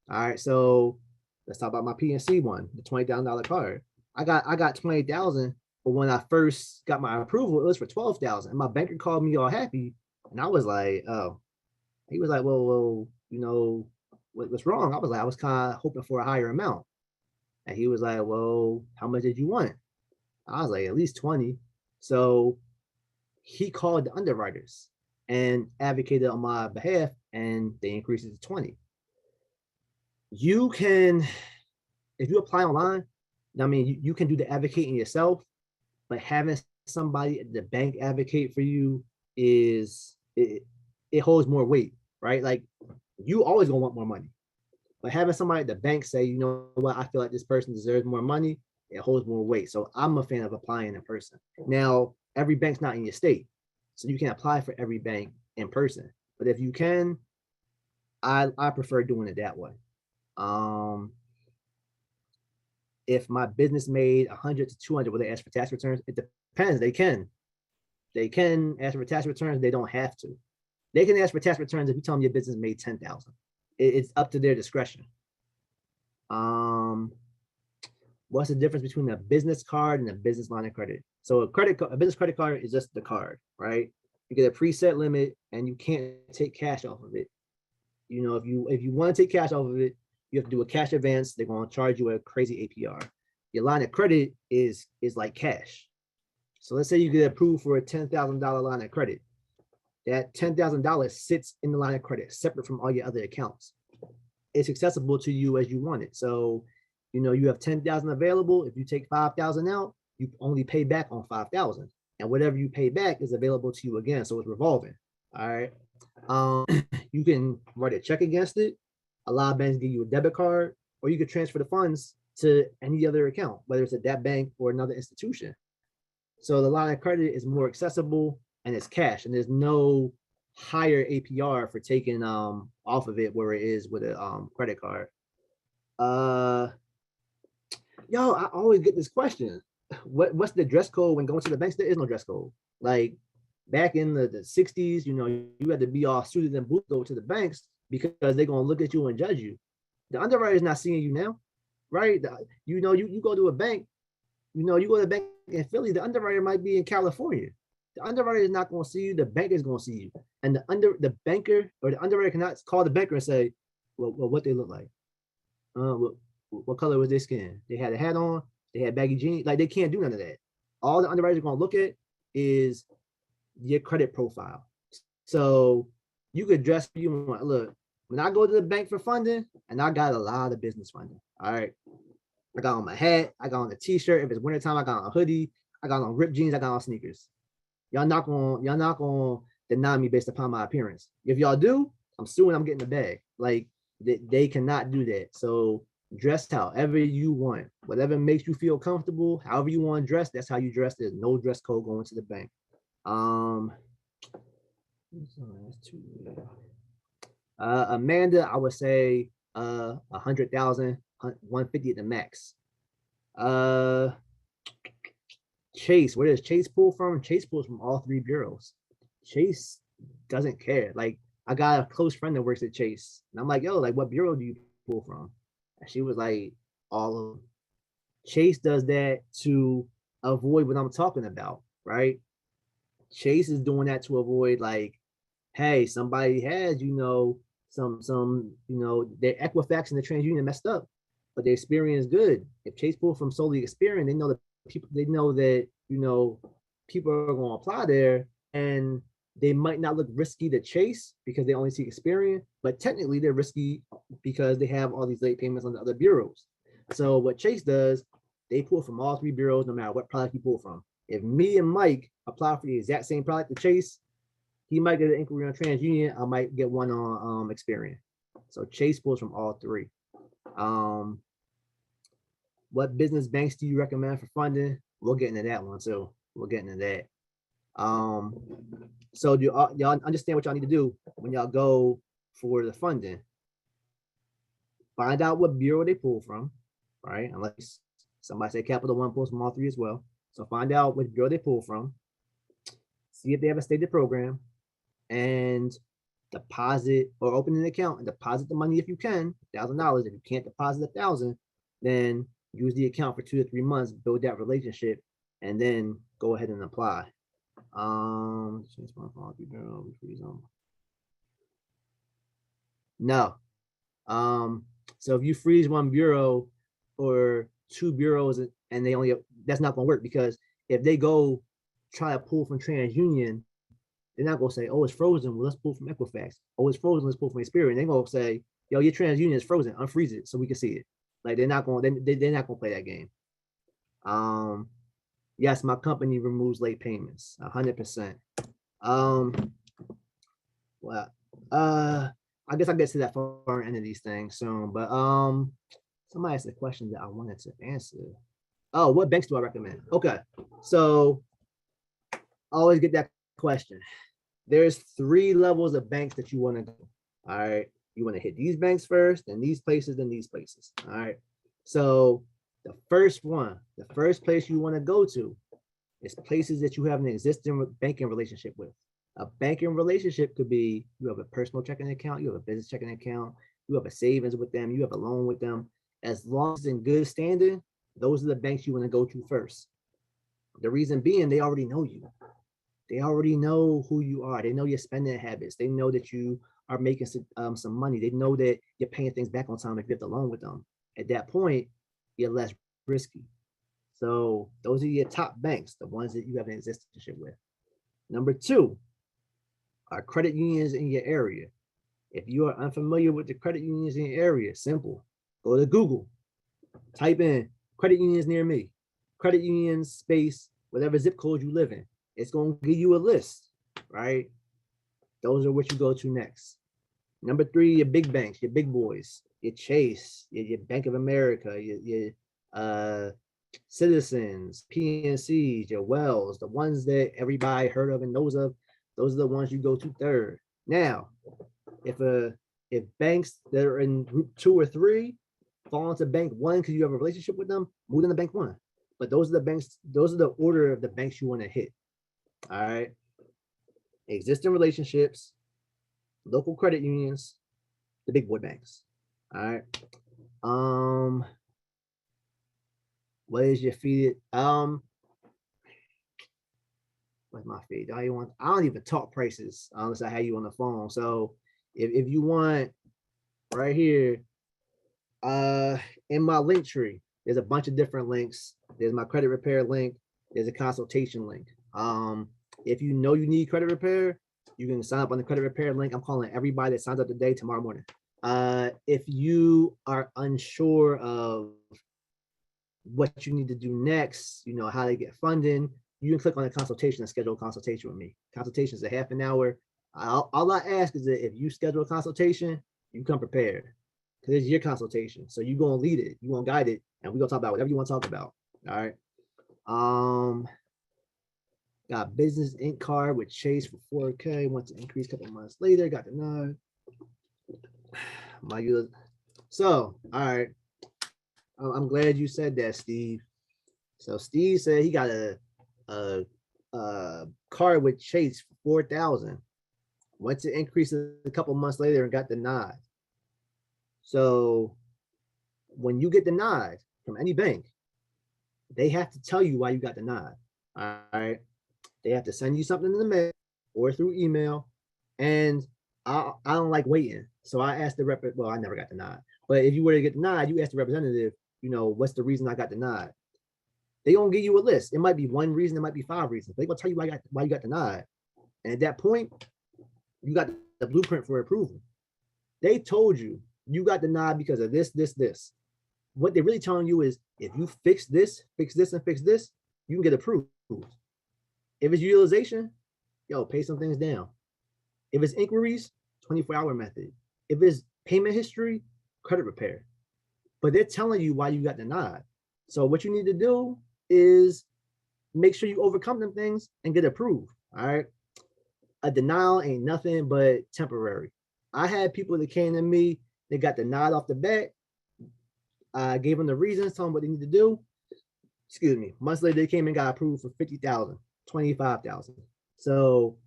All right, so let's talk about my PNC one, the $20,000 card. I got 20,000, but when I first got my approval, it was for 12,000. And my banker called me all happy, and I was like, oh. He was like, well, what's wrong? I was like, I was kind of hoping for a higher amount. And he was like, well, how much did you want? I was like, at least 20. So he called the underwriters and advocated on my behalf, and they increased it to 20. You can, if you apply online, you can do the advocating yourself, but having somebody at the bank advocate for you it holds more weight, right? Like, you always gonna want more money, but having somebody at the bank say, you know what, I feel like this person deserves more money, it holds more weight. So I'm a fan of applying in person. Now, every bank's not in your state, so you can't apply for every bank in person. But if you can, I prefer doing it that way. If my business made 100 to 200, will they ask for tax returns? It depends. They can ask for tax returns. They don't have to. They can ask for tax returns if you tell them your business made 10,000. It's up to their discretion. What's the difference between a business card and a business line of credit? So a business credit card is just the card, right? You get a preset limit and you can't take cash off of it. If you want to take cash off of it, you have to do a cash advance. They're going to charge you a crazy APR. Your line of credit is like cash. So let's say you get approved for a $10,000 line of credit. That $10,000 sits in the line of credit, separate from all your other accounts. It's accessible to you as you want it. So, you have 10,000 available. If you take 5,000 out, you only pay back on 5,000, and whatever you pay back is available to you again. So it's revolving. All right. You can write a check against it. A lot of banks give you a debit card, or you could transfer the funds to any other account, whether it's at that bank or another institution. So the line of credit is more accessible and it's cash, and there's no higher APR for taking off of it where it is with a credit card. I always get this question. what's the dress code when going to the banks? There is no dress code. Like back in the 60s, you know, you had to be all suited and booted to go to the banks because they're gonna look at you and judge you. The underwriter's not seeing you now, right? You know, you go to a bank, you know, you go to a bank in Philly, the underwriter might be in California. The underwriter is not gonna see you, the banker is gonna see you. And the banker or the underwriter cannot call the banker and say, well what they look like. What color was their skin? They had a hat on, they had baggy jeans. Like they can't do none of that. All the underwriters are gonna look at is your credit profile. So you could dress you want. Look, when I go to the bank for funding, and I got a lot of business funding. All right. I got on my hat, I got on the t-shirt. If it's wintertime, I got on a hoodie, I got on ripped jeans, I got on sneakers. Y'all not gonna deny me based upon my appearance. If y'all do, I'm suing, I'm getting the bag. Like they cannot do that. So dress however you want, whatever makes you feel comfortable, however you want to dress, that's how you dress. There's no dress code going to the bank. Amanda, I would say 100,000, 150 at the max. Chase, where does Chase pull from? Chase pulls from all three bureaus. Chase doesn't care. Like I got a close friend that works at Chase, and I'm like, yo, like what bureau do you pull from? And she was like, all of them. Chase does that to avoid what I'm talking about, right? Chase is doing that to avoid like, hey, somebody has, you know, some, you know, their Equifax and the TransUnion messed up, but the experience good. If Chase pull from solely Experian, they know that people, they know that, you know, people are going to apply there, and they might not look risky to Chase because they only see Experian, but technically they're risky because they have all these late payments on the other bureaus. So what Chase does, they pull from all three bureaus, no matter what product you pull from. If me and Mike apply for the exact same product to Chase, he might get an inquiry on TransUnion, I might get one on Experian. So Chase pulls from all three. What business banks do you recommend for funding? We'll get into that one too. We'll get into that. So do y'all understand what y'all need to do when y'all go for the funding? Find out what bureau they pull from, right? Unless somebody say Capital One pulls from all three as well. So find out which bureau they pull from. See if they have a stated program, and deposit or open an account and deposit the money if you can, $1,000. If you can't deposit 1,000, then use the account for 2 to 3 months, build that relationship, and then go ahead and apply. No. So if you freeze one bureau or two bureaus and they only, that's not gonna work, because if they go try to pull from TransUnion, they're not gonna say, oh, it's frozen, well, let's pull from Equifax. Oh, it's frozen, let's pull from Experian. They're gonna say, yo, your TransUnion is frozen, unfreeze it so we can see it. Like they're not gonna play that game. Yes, my company removes late payments, 100%. Well, I guess I'll get to that far end of these things soon, but somebody asked a question that I wanted to answer. Oh, what banks do I recommend? Okay, so I always get that question. There's 3 levels of banks that you want to go. All right, you want to hit these banks first, then these places, then these places. All right, so the first place you want to go to is places that you have an existing banking relationship with. A banking relationship could be you have a personal checking account, you have a business checking account, you have a savings with them, you have a loan with them. As long as it's in good standing, those are the banks you want to go to first. The reason being, they already know you. They already know who you are. They know your spending habits. They know that you are making some money. They know that you're paying things back on time if you have the loan with them. At that point, you're less risky. So those are your top banks, the ones that you have an existing relationship with. Number 2 are credit unions in your area. If you are unfamiliar with the credit unions in your area, simple. Go to Google, type in credit unions near me, credit unions space, whatever zip code you live in. It's going to give you a list, right? Those are what you go to next. Number 3, your big banks, your big boys, your Chase, your Bank of America, your Citizens, PNCs, your Wells, the ones that everybody heard of and knows of. Those are the ones you go to third. Now, if banks that are in group 2 or 3 fall into bank 1 because you have a relationship with them, move into bank 1. but those are the banks, those are the order of the banks you want to hit. All right. Existing relationships, local credit unions, the big boy banks. All right. What is your fee? What's my fee? I don't even talk prices unless I have you on the phone. So if you want right here, in my link tree, there's a bunch of different links. There's my credit repair link. There's a consultation link. If you know you need credit repair, you can sign up on the credit repair link. I'm calling everybody that signs up today, tomorrow morning. If you are unsure of what you need to do next, you know, how to get funding, you can click on the consultation and schedule a consultation with me. Consultation is a half an hour. All I ask is that if you schedule a consultation, you come prepared, because it's your consultation. So you're going to lead it, you're going to guide it, and we're going to talk about whatever you want to talk about. All right. Got business ink card with Chase for 4K. Want to increase a couple months later. Got the nod. So, all right. I'm glad you said that, Steve. So Steve said he got a card with Chase for 4,000. Went to increase it a couple months later and got denied. So when you get denied from any bank, they have to tell you why you got denied. All right. They have to send you something in the mail or through email. And I don't like waiting. So I asked the rep, well, I never got denied. But if you were to get denied, you ask the representative, you know, what's the reason I got denied? They gonna give you a list. It might be one reason, it might be 5 reasons. They gonna tell you why you got denied. And at that point, you got the blueprint for approval. They told you you got denied because of this, this, this. What they're really telling you is if you fix this, and fix this, you can get approved. If it's utilization, yo, pay some things down. If it's inquiries, 24-hour method. If it's payment history, credit repair. But they're telling you why you got denied. So what you need to do is make sure you overcome them things and get approved. All right. A denial ain't nothing but temporary. I had people that came to me, they got denied off the bat. I gave them the reasons, told them what they need to do. Excuse me. Months later, they came and got approved for 50,000, 25,000. So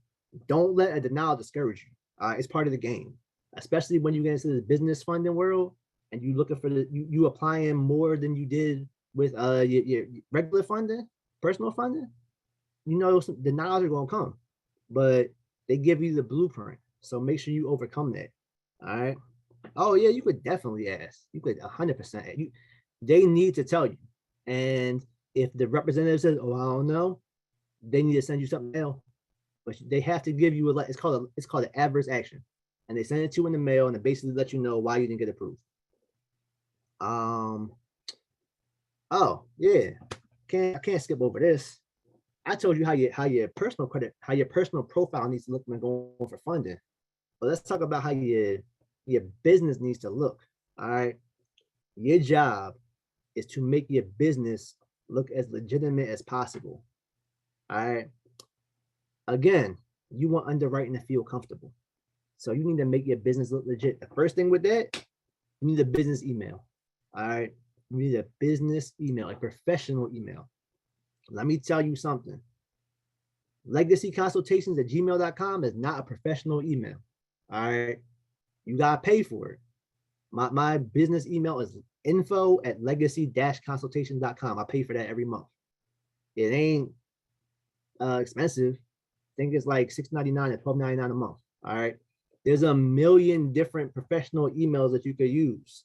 don't let a denial discourage you. It's part of the game, especially when you get into the business funding world and you looking for you applying more than you did with your regular funding, personal funding. You know, some denials are gonna come, but they give you the blueprint. So make sure you overcome that. All right. Oh yeah, you could definitely ask. You could 100%. They need to tell you. And if the representative says, "Oh, I don't know," they need to send you something else. But they have to give you it's called an adverse action, and they send it to you in the mail, and they basically let you know why you didn't get approved. Oh yeah, I can't skip over this. I told you how your personal credit, how your personal profile needs to look when going for funding. But let's talk about how your business needs to look. All right, your job is to make your business look as legitimate as possible. All right. Again, you want underwriting to feel comfortable. So you need to make your business look legit. The first thing with that, you need a business email. All right. You need a business email, a professional email. Let me tell you something. Legacyconsultations@gmail.com is not a professional email. All right. You got to pay for it. My business email is info@legacy-consultation.com. I pay for that every month. It ain't expensive. I think it's like $6.99 or $12.99 a month. All right. There's a million different professional emails that you could use.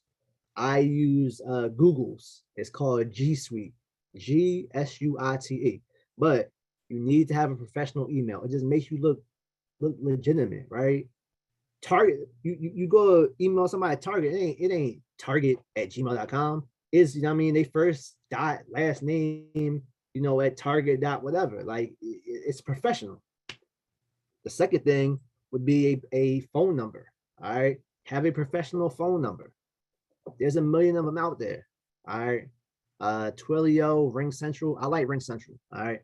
I use Google's. It's called G Suite, GSUITE. But you need to have a professional email. It just makes you look legitimate, right? Target, you go email somebody at Target, it ain't target@gmail.com. It's, you know what I mean, they first dot last name, you know, at Target dot whatever. Like it's professional. The second thing would be a phone number. All right. Have a professional phone number. There's a million of them out there. All right. Twilio, Ring Central. I like Ring Central. All right.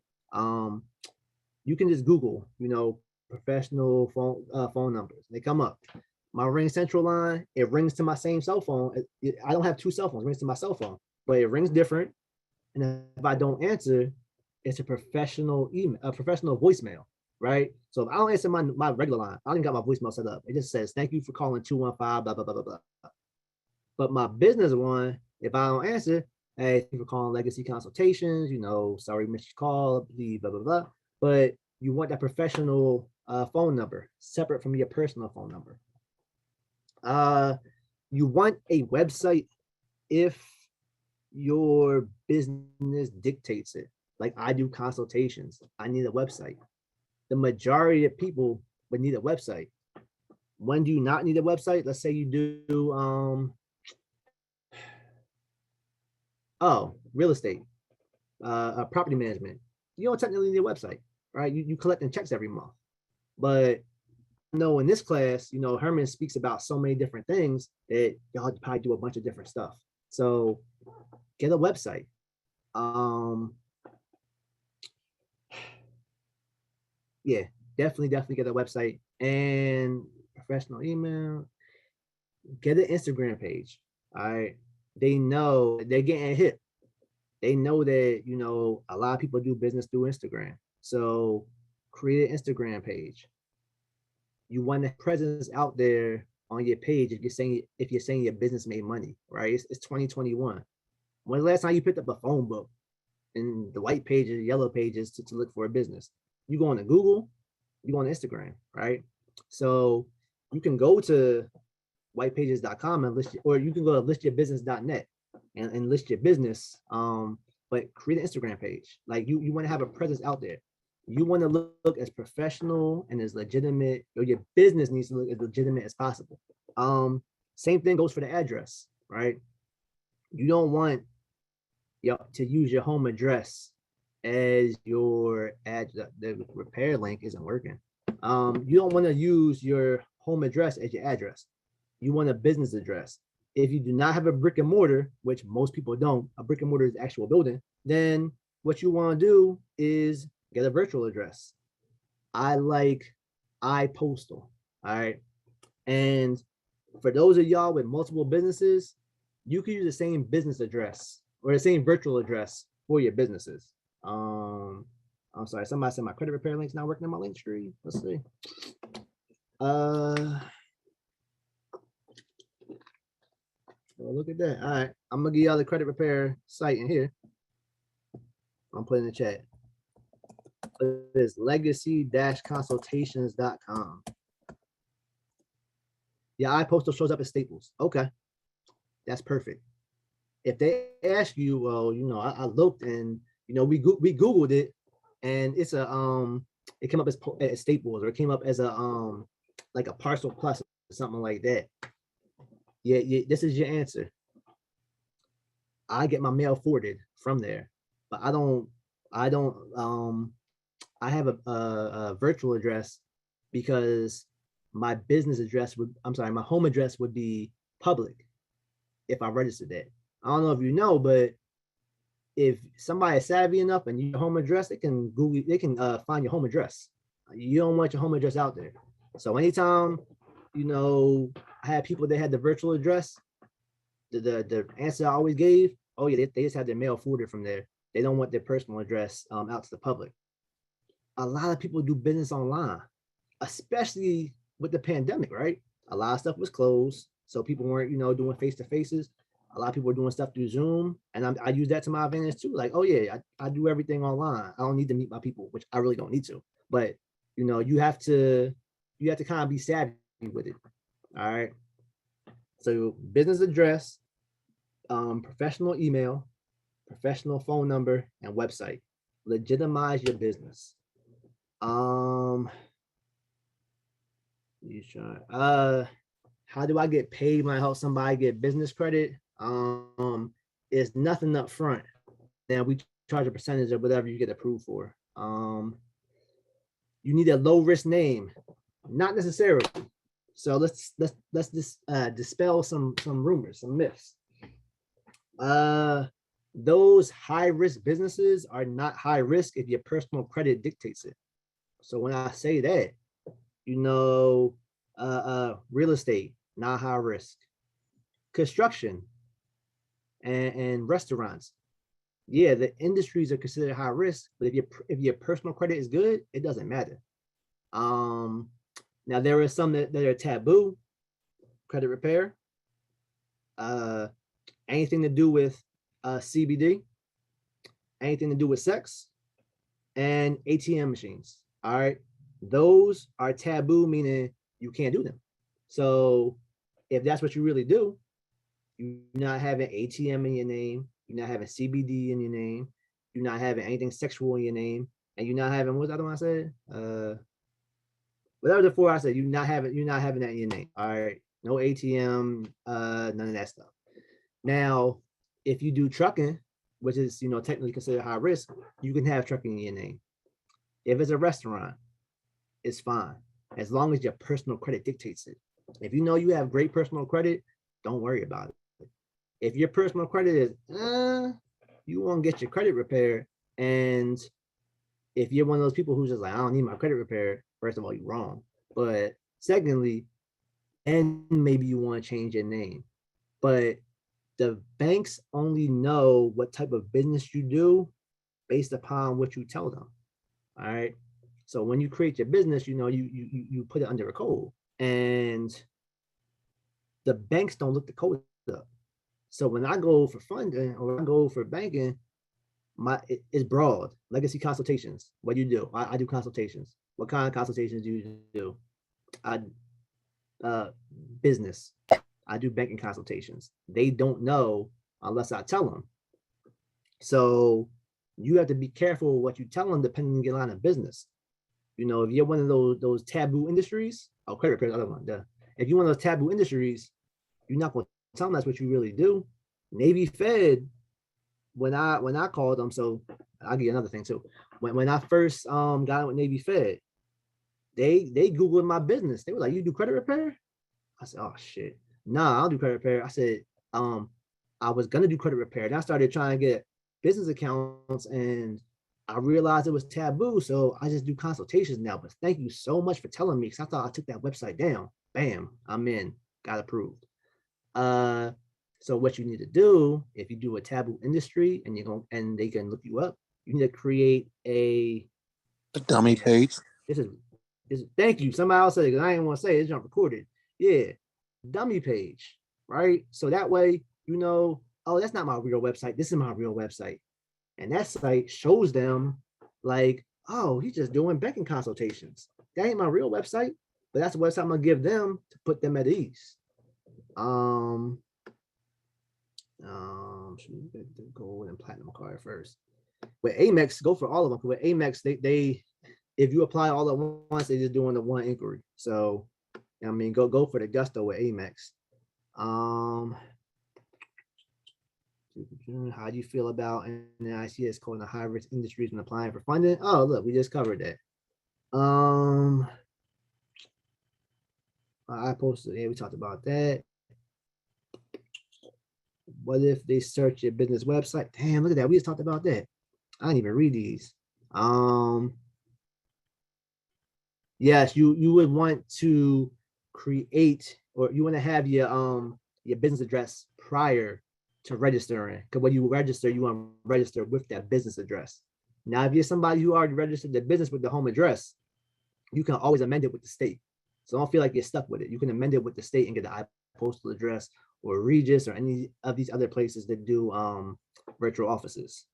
You can just Google, you know, professional phone numbers. They come up. My Ring Central line, it rings to my same cell phone. I don't have two cell phones. It rings to my cell phone, but it rings different. And if I don't answer, it's a professional email, a professional voicemail, right? So if I don't answer my regular line, I didn't got my voicemail set up. It just says, thank you for calling 215, blah, blah, blah, blah, blah. But my business one, if I don't answer, hey, thank you for calling Legacy Consultations, sorry, missed your call, blah, blah, blah. But you want that professional phone number separate from your personal phone number. You want a website if your business dictates it. Like I do consultations, I need a website. The majority of people would need a website. When do you not need a website? Let's say you do real estate, property management. You don't technically need a website, right? You collecting checks every month. But in this class, Herman speaks about so many different things that y'all probably do a bunch of different stuff. So get a website. Yeah, definitely get a website and professional email. Get an Instagram page. All right. They know they're getting hit. They know that, a lot of people do business through Instagram. So create an Instagram page. You want a presence out there on your page if you're saying your business made money, right? It's 2021. When's the last time you picked up a phone book and the white pages, yellow pages to look for a business? You go on to Google, you go on Instagram, right? So you can go to whitepages.com and or you can go to listyourbusiness.net and list your business. But create an Instagram page. Like you want to have a presence out there. You want to look as professional and as legitimate, or your business needs to look as legitimate as possible. Same thing goes for the address, right? You don't want to use your home address as your address. The repair link isn't working. You don't want to use your home address as your address. You want a business address. If you do not have a brick and mortar, which most people don't, a brick and mortar is the actual building, then what you want to do is get a virtual address. I like iPostal, all right? And for those of y'all with multiple businesses, you can use the same business address or the same virtual address for your businesses. I'm sorry, somebody said my credit repair link's not working on my link tree. Let's see. Well, look at that. All right, I'm gonna give y'all the credit repair site in here. I'm putting in the chat. It is legacy-consultations.com. Yeah, iPostal shows up as Staples. Okay, that's perfect. If they ask you, well, I looked and we Googled it, and it's it came up as Staples, or it came up as a like a Parcel Plus or something like that. Yeah, this is your answer. I get my mail forwarded from there, but I have a virtual address because my business address my home address would be public if I registered that. I don't know if you know, but if somebody is savvy enough and your home address, they can find your home address. You don't want your home address out there. So anytime, I had people that had the virtual address, the answer I always gave, oh yeah, they just had their mail forwarded from there. They don't want their personal address out to the public. A lot of people do business online, especially with the pandemic, right? A lot of stuff was closed, so people weren't, doing face-to-faces. A lot of people were doing stuff through Zoom, and I use that to my advantage too. Like, oh yeah, I do everything online. I don't need to meet my people, which I really don't need to. But you have to kind of be savvy with it. All right. So business address, professional email, professional phone number, and website. Legitimize your business. How do I get paid when I help somebody get business credit? It's nothing up front. Then we charge a percentage of whatever you get approved for. You need a low risk name, not necessarily. So let's dispel some rumors, some myths. Those high risk businesses are not high risk if your personal credit dictates it. So when I say that, real estate, not high risk. Construction and restaurants, yeah, the industries are considered high risk, but if your personal credit is good, it doesn't matter. Now there are some that are taboo, credit repair, anything to do with CBD, anything to do with sex, and ATM machines. All right, those are taboo, meaning you can't do them. So if that's what you really do, you're not having ATM in your name, you're not having CBD in your name, you're not having anything sexual in your name, and you're not having, what's the other one I said? Whatever the four I said, you're not having that in your name. All right, no ATM, none of that stuff. Now, if you do trucking, which is technically considered high risk, you can have trucking in your name. If it's a restaurant, it's fine, as long as your personal credit dictates it. If you know you have great personal credit, don't worry about it. If your personal credit is, you won't get your credit repaired. And if you're one of those people who's just like, I don't need my credit repaired, first of all, you're wrong. But secondly, and maybe you want to change your name. But the banks only know what type of business you do based upon what you tell them. All right. So when you create your business, you put it under a code, and the banks don't look the code up. So when I go for funding or I go for banking, it's broad. Legacy consultations. What do you do? I do consultations. What kind of consultations do you do? Business. I do banking consultations. They don't know unless I tell them. So you have to be careful what you tell them depending on your line of business. If you're one of those taboo industries, credit repair, other one. If you're one of those taboo industries, you're not going to tell them that's what you really do. Navy Fed, when I called them, so I'll give you another thing too. When I first got in with Navy Fed, they Googled my business. They were like, "You do credit repair?" I said, "Oh shit, nah, I don't do credit repair." I said, I was gonna do credit repair, and I started trying to get business accounts, and I realized it was taboo, so I just do consultations now. But thank you so much for telling me, because I thought I took that website down. Bam, I'm in, got approved. So what you need to do, if you do a taboo industry and they can look you up, you need to create a dummy page. This is thank you. Somebody else said it because I didn't want to say it, it's not recorded. Yeah, dummy page, right? So that way, oh, that's not my real website. This is my real website. And that site shows them like, oh, he's just doing banking consultations. That ain't my real website, but that's the website I'm gonna give them to put them at ease. Should we get gold and platinum card first? With Amex, go for all of them. With Amex, they if you apply all at once, they just doing the one inquiry. So go for the gusto with Amex. How do you feel about NICS calling the high risk industries when applying for funding? Oh, look, we just covered that. I posted, yeah, we talked about that. What if they search your business website? Damn, look at that. We just talked about that. I didn't even read these. Yes, you would want to create, or you want to have your business address prior to registering. Because when you register, you want to register with that business address. Now, if you're somebody who already registered their business with the home address, you can always amend it with the state. So don't feel like you're stuck with it. You can amend it with the state and get the postal address or Regis or any of these other places that do virtual offices.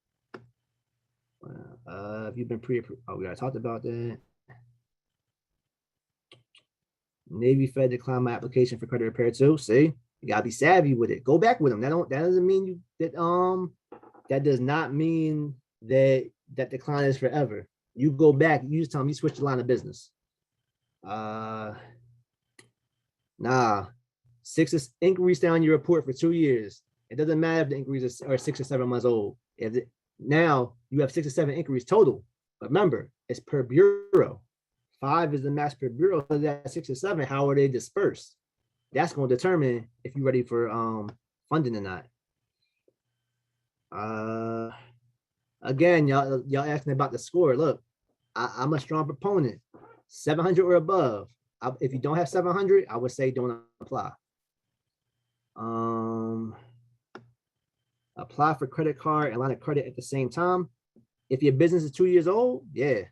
Have you been pre-approved? Oh, we already talked about that. Navy Fed declined my application for credit repair too. See, you gotta be savvy with it. Go back with them. That doesn't mean that does not mean that decline is forever. You go back, you just tell them you switch the line of business. Nah. 6 inquiries down your report for 2 years. It doesn't matter if the inquiries are 6 or 7 months old. Now you have 6 or 7 inquiries total. But remember, it's per bureau. 5 is the max per bureau. So that 6 or 7, how are they dispersed? That's going to determine if you're ready for funding or not. Again, y'all asking about the score. Look, I'm a strong proponent. 700 or above. If you don't have 700, I would say don't apply. apply for credit card and line of credit at the same time. If your business is 2 years old, yeah.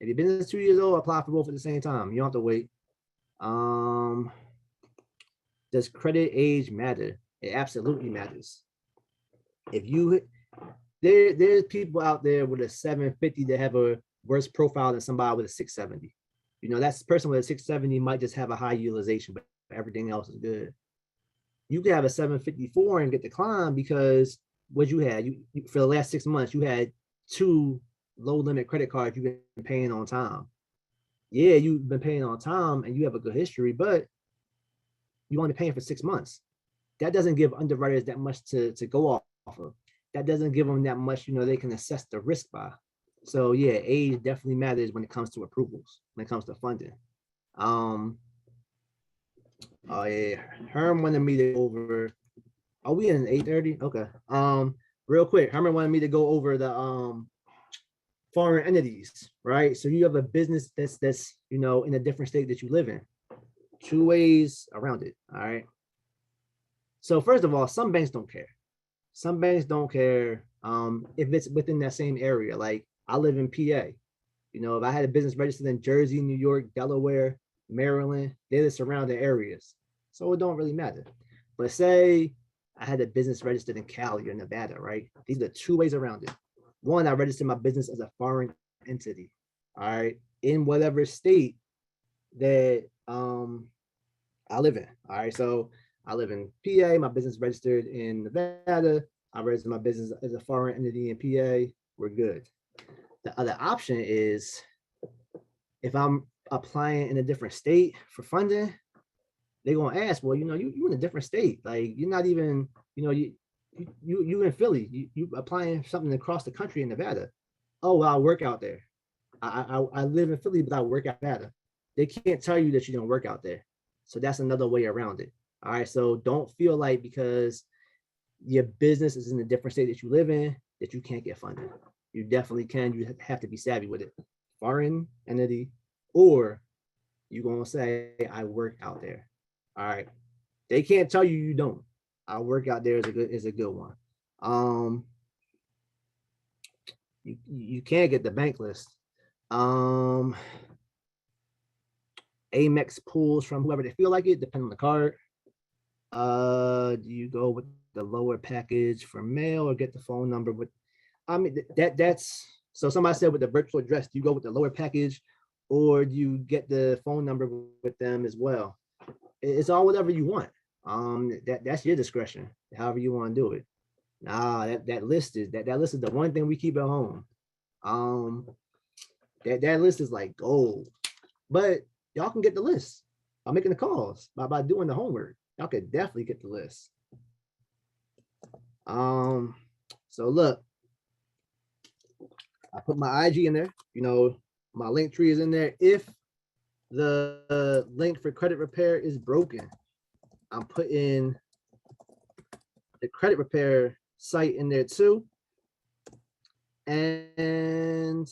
If your business is 2 years old, apply for both at the same time. You don't have to wait. Does credit age matter? It absolutely matters. If you there's people out there with a 750 that have a worse profile than somebody with a 670. You know, that's person with a 670 might just have a high utilization, but everything else is good. You could have a 754 and get declined because what you had, you for the last 6 months, you had 2 low limit credit cards you've been paying on time. Yeah, you've been paying on time and you have a good history, but you only paying for 6 months. That doesn't give underwriters that much to go off of. That doesn't give them that much, you know, they can assess the risk by. So yeah, age definitely matters when it comes to approvals, when it comes to funding. Oh yeah, Herm wanted me to go over. Are we in 8:30? Okay. Real quick, Herman wanted me to go over the foreign entities, right? So you have a business that's you know in a different state that you live in. 2 ways around it. All right. So first of all, some banks don't care. Some banks don't care if it's within that same area. Like I live in PA. You know, if I had a business registered in Jersey, New York, Delaware, Maryland, they're the surrounding areas. So it don't really matter. But say I had a business registered in Cali or Nevada, right? These are 2 ways around it. One, I registered my business as a foreign entity, all right, in whatever state that I live in. All right. So I live in PA, my business registered in Nevada. I registered my business as a foreign entity in PA. We're good. The other option is if I'm applying in a different state for funding, they're gonna ask, well, you know, you in a different state. Like you're not even, you know, you in Philly, you applying something across the country in Nevada. Oh, well, I work out there. I live in Philly, but I work out Nevada. They can't tell you that you don't work out there. So that's another way around it. All right. So don't feel like because your business is in a different state that you live in that you can't get funded. You definitely can. You have to be savvy with it. Foreign entity, or you're gonna say, I work out there. All right. They can't tell you you don't. I work out there is a good one. You can't get the bank list. Amex pulls from whoever they feel like it, depending on the card. Do you go with the lower package for mail or get the phone number with? I mean that's so somebody said with the virtual address, do you go with the lower package or do you get the phone number with them as well? It's all whatever you want. That's your discretion, however you want to do it. Nah, that list is that list is the one thing we keep at home. That list is like gold, but y'all can get the list by making the calls, by doing the homework. Y'all could definitely get the list. So look, I put my IG in there. You know, my link tree is in there. If the link for credit repair is broken, I'm putting the credit repair site in there too. And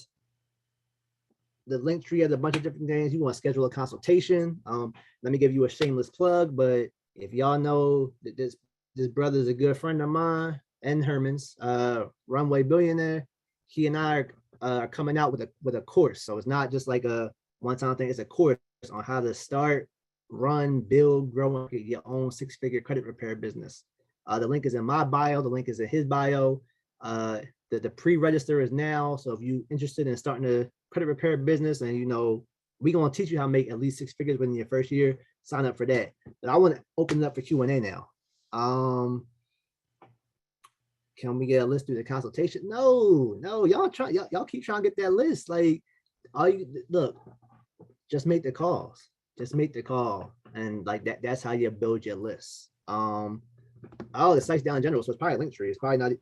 the link tree has a bunch of different things. You want to schedule a consultation. Let me give you a shameless plug, but if y'all know that this brother is a good friend of mine and Herman's, Runway Billionaire, he and I are coming out with a course. So it's not just like a one-time thing, it's a course on how to start, run, build, grow your own 6-figure credit repair business. The link is in my bio, the link is in his bio. The pre-register is now. So if you're interested in starting a credit repair business and you know, we're gonna teach you how to make at least 6 figures within your first year, sign up for that. But I want to open it up for Q&A now. Can we get a list through the consultation? No, y'all keep trying to get that list. Like, all you look, just make the calls. Just make the call. And like that's how you build your list. Oh, the site's down in general, so it's probably a link tree. It's probably not.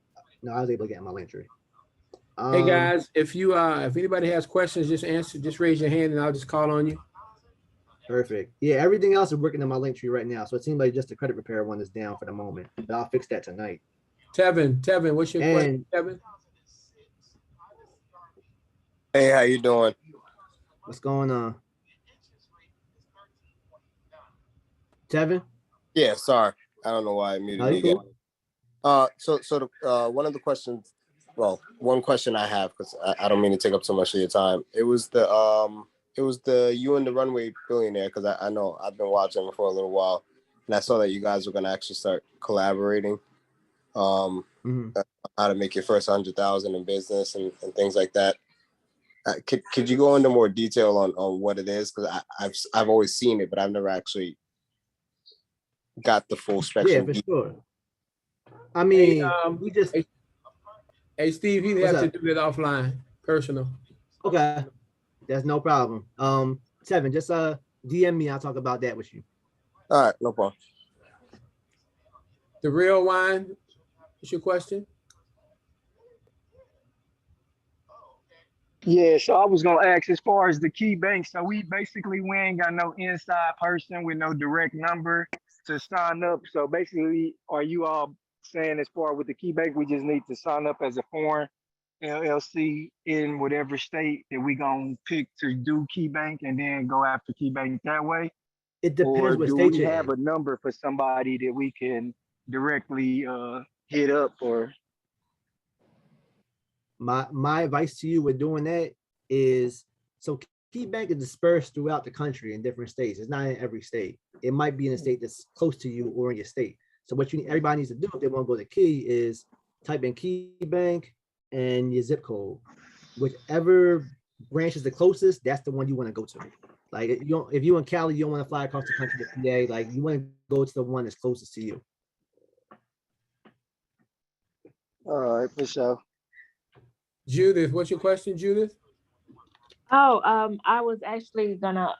No, I was able to get in my link tree. Hey guys, if anybody has questions, just raise your hand and I'll just call on you. Perfect. Yeah, everything else is working in my link tree right now. So it seems like just the credit repair one is down for the moment. But I'll fix that tonight. Tevin, what's your question, Tevin? Hey, how you doing? What's going on? Tevin? Yeah, sorry. I don't know why I muted Oh, me you again. One of the questions, well, one question I have, because I don't mean to take up so much of your time. It was the You and the Runway Billionaire, because I know I've been watching for a little while, and I saw that you guys were gonna actually start collaborating, Mhm. how to make your first 100,000 in business and things like that. Could you go into more detail on what it is? Because I've always seen it, but I've never actually got the full Yeah, spectrum. for sure. I Hey, mean, we just hey, hey, Steve, he'd what's have to up? do that offline, personal. Okay, that's no problem. Seven, just DM me. I'll talk about that with you. All right, no problem. The real wine, what's your question? Yeah, so I was gonna ask as far as the key bank. So we ain't got no inside person with no direct number to sign up. So basically, are you all saying as far with the key bank, we just need to sign up as a foreign LLC in whatever state that we gonna pick to do key bank and then go after key bank that way? It Or depends what do state we you're have in. a number for somebody that we can directly hit up or My advice to you with doing that is, so key bank is dispersed throughout the country in different states. It's not in every state. It might be in a state that's close to you or in your state. So what everybody needs to do if they want to go to key is type in key bank and your zip code. Whichever branch is the closest, that's the one you want to go to. Like if you in Cali, you don't want to fly across the country to PA. Like you want to go to the one that's closest to you. all right, for sure. Judith, what's your question, Judith? Oh, I was actually gonna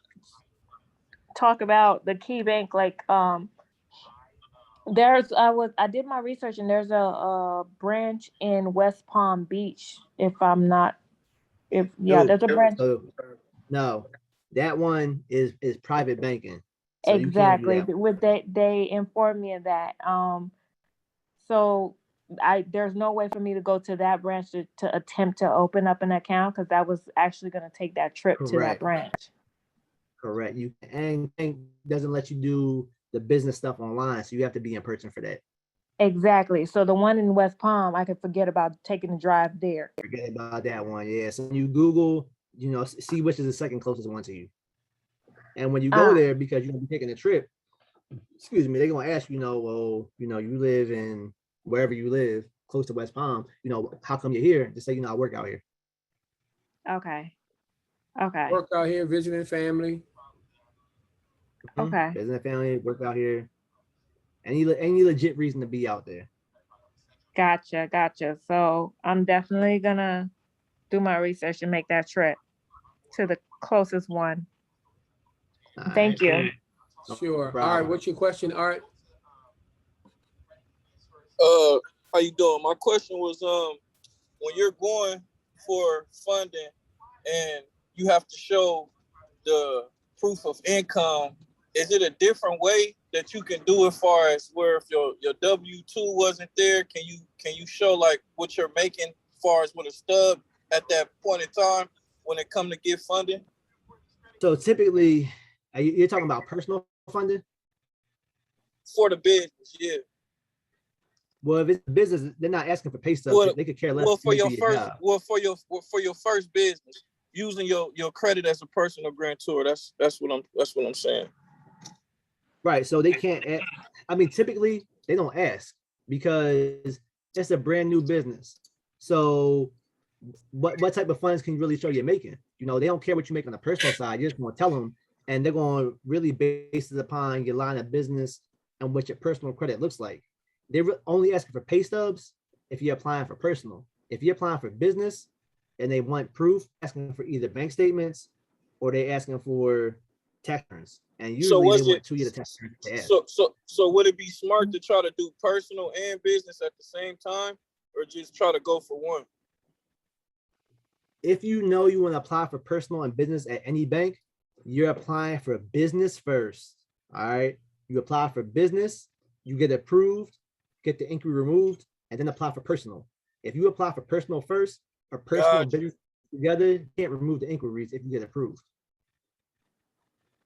talk about the key bank. Like, I did my research and there's a branch in West Palm Beach. There's a branch. No, that one is private banking. So you can't do Exactly. that. With they informed me of that. So there's no way for me to go to that branch to attempt to open up an account because that was actually going to take that trip to that Correct. branch. Correct. You and doesn't let you do the business stuff online, so you have to be in person for that. Exactly. So the one in West Palm, I could forget about taking the drive there. Forget about that one. Yeah. So when you Google, see which is the second closest one to you. And when you go there, because you're gonna be taking a trip, excuse me, they're gonna ask you, you live in wherever you live, close to West Palm, how come you're here? Just say, I work out here. Okay. Okay. Work out here, visiting family. Okay. Business family, work out here. Any legit reason to be out there. Gotcha. So I'm definitely gonna do my research and make that trip to the closest one. Thank you. Sure. No All right, problem. what's your question, Art? How you doing? My question was, when you're going for funding and you have to show the proof of income, is it a different way that you can do it far as where if your W-2 wasn't there, can you show like what you're making far as with a stub at that point in time when it come to get funding? So typically, you're talking about personal funding? For the business, yeah. Well, if it's business, they're not asking for pay stubs. They could care less. Well, for your first business, using your credit as a personal grantor. That's what I'm saying. Right. So they can't. Typically they don't ask because it's a brand new business. So what type of funds can you really show you're making? They don't care what you make on the personal side. You're just going to tell them, and they're going to really base it upon your line of business and what your personal credit looks like. They're only asking for pay stubs if you're applying for personal. If you're applying for business and they want proof, asking for either bank statements or they're asking for tax returns. And usually they want 2 year tax returns. So would it be smart to try to do personal and business at the same time, or just try to go for one? If you know you want to apply for personal and business at any bank, you're applying for business first. All right. You apply for business, you get approved, get the inquiry removed, and then apply for personal. If you apply for personal first or personal and business together, you can't remove the inquiries if you get approved.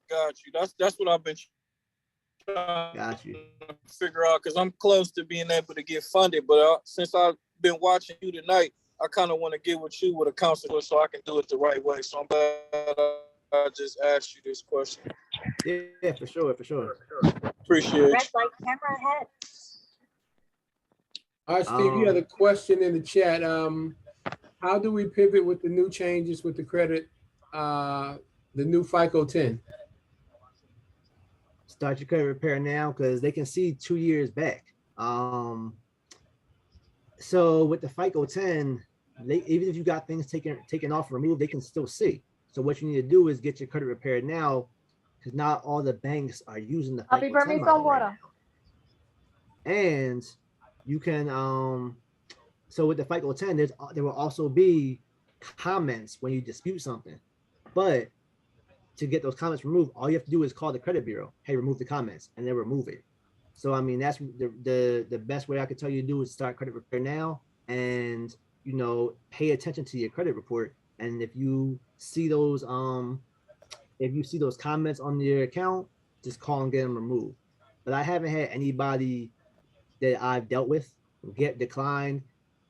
Got you. That's what I've been trying Got you. to figure out because I'm close to being able to get funded, but since I've been watching you tonight, I kind of want to get with you with a counselor so I can do it the right way. So I'm glad I just asked you this question. Yeah, for sure, for sure. Appreciate Red you. light, camera ahead. All right, Steve, you had a question in the chat. How do we pivot with the new changes with the credit, the new FICO 10? Start your credit repair now because they can see 2 years back. So with the FICO 10, even if you got things taken off, removed, they can still see. So what you need to do is get your credit repaired now, because not all the banks are using the Papi, FICO 10 permiso, model right water. now. And you can so with the FICO 10, there will also be comments when you dispute something. But to get those comments removed, all you have to do is call the credit bureau. Hey, remove the comments, and they remove it. So I mean, that's the best way I could tell you to do is start credit repair now, and pay attention to your credit report. And if you see those comments on your account, just call and get them removed. But I haven't had anybody that I've dealt with get declined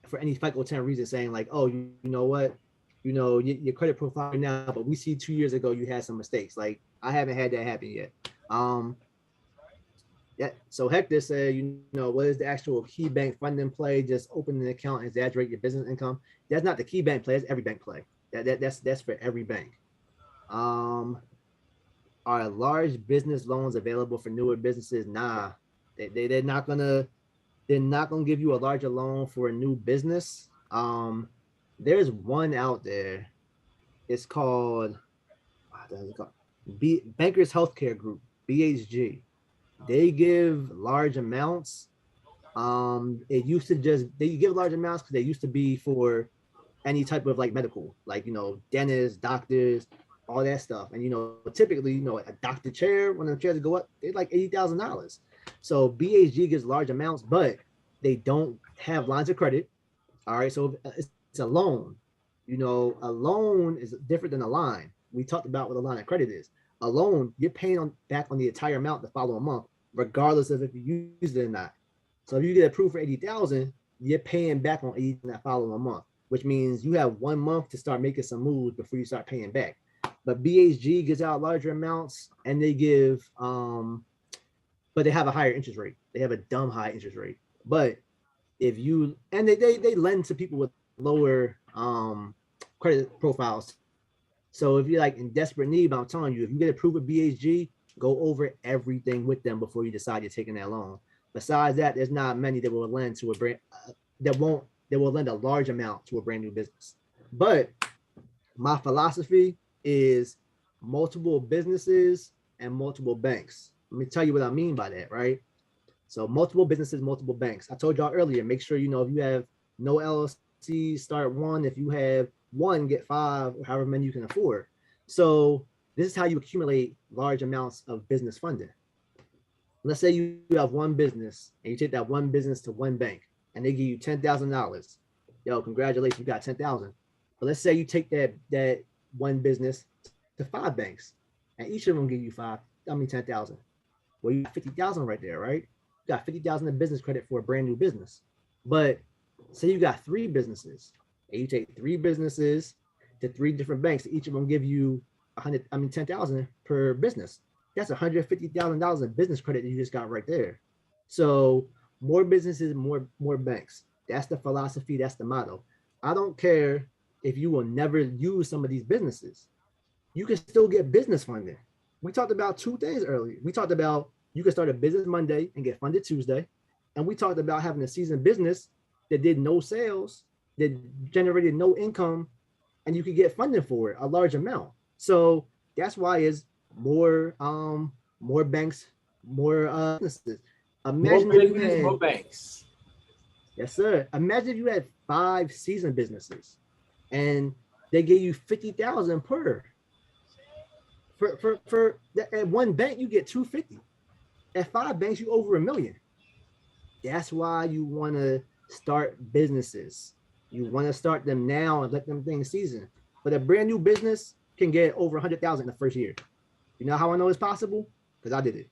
for any FICO 10 reason, saying like, oh, you know what, your credit profile now, but we see 2 years ago you had some mistakes. Like, I haven't had that happen yet. Yeah. So Hector said, what is the actual key bank funding play? Just open an account and exaggerate your business income. That's not the key bank play. That's every bank play. That's for every bank. Are large business loans available for newer businesses? Nah, they're not gonna give you a larger loan for a new business. There's one out there. It's called Bankers Healthcare Group, BHG. They give large amounts. It used to they give large amounts because they used to be for any type of like medical, like dentists, doctors, all that stuff. And typically, a doctor chair, when the chairs go up, they're like $80,000. So BHG gives large amounts, but they don't have lines of credit. All right, so it's a loan. A loan is different than a line. We talked about what a line of credit is. A loan, you're paying back on the entire amount the following month, regardless of if you use it or not. So if you get approved for 80,000, you're paying back on 80 that following month, which means you have 1 month to start making some moves before you start paying back. But BHG gives out larger amounts, and they give, but they have a higher interest rate. They have a dumb high interest rate. But if you, and they lend to people with lower credit profiles. So if you're like in desperate need, but I'm telling you, if you get approved with BHG, go over everything with them before you decide you're taking that loan. Besides that, there's not many that will lend to a brand that will lend a large amount to a brand new business. But my philosophy is multiple businesses and multiple banks. Let me tell you what I mean by that, right? So multiple businesses, multiple banks. I told y'all earlier, make sure if you have no LLC, start one. If you have one, get 5, or however many you can afford. So this is how you accumulate large amounts of business funding. Let's say you have one business and you take that one business to one bank and they give you $10,000. Yo, congratulations, you got 10,000. But let's say you take that one business to 5 banks and each of them give you 10,000. Well, you got 50,000 right there, right? You got 50,000 in business credit for a brand new business. But say you got 3 businesses and you take 3 businesses to 3 different banks, each of them give you 10,000 per business. That's $150,000 in business credit that you just got right there. So more businesses, more banks. That's the philosophy. That's the motto. I don't care if you will never use some of these businesses. You can still get business funding. We talked about 2 things earlier. We talked about you can start a business Monday and get funded Tuesday. And we talked about having a seasoned business that did no sales, that generated no income, and you could get funding for it, a large amount. So that's why it's more banks, more businesses. Imagine More business, more banks. Yes, sir. Imagine if you had 5 seasoned businesses and they gave you 50,000 per. For at one bank, you get 250. At 5 banks, you over $1 million. That's why you want to start businesses. You want to start them now and let them things season. But a brand new business can get over 100,000 in the first year. You know how I know it's possible? Because I did it.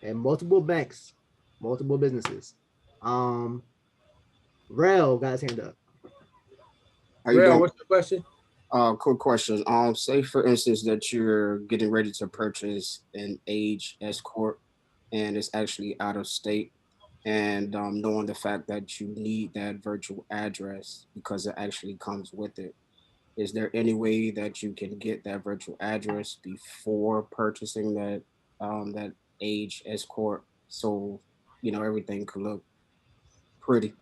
and multiple banks, multiple businesses. Rel got his hand up. How you Real, doing? what's the question? Quick question. Say for instance that you're getting ready to purchase an age S corp, and it's actually out of state, and knowing the fact that you need that virtual address because it actually comes with it. Is there any way that you can get that virtual address before purchasing that age S corp, so everything could look pretty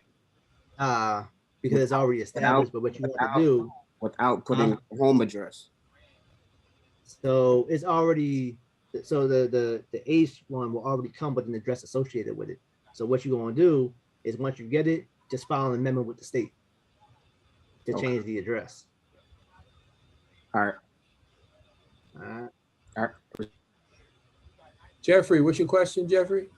Because it's already established, but what you want to do, without putting a home address? so it's already, so the age one will already come with an address associated with it. So what you're going to do is once you get it, just file an amendment with the state to change the address. All right. All right. Jeffrey, what's your question, Jeffrey?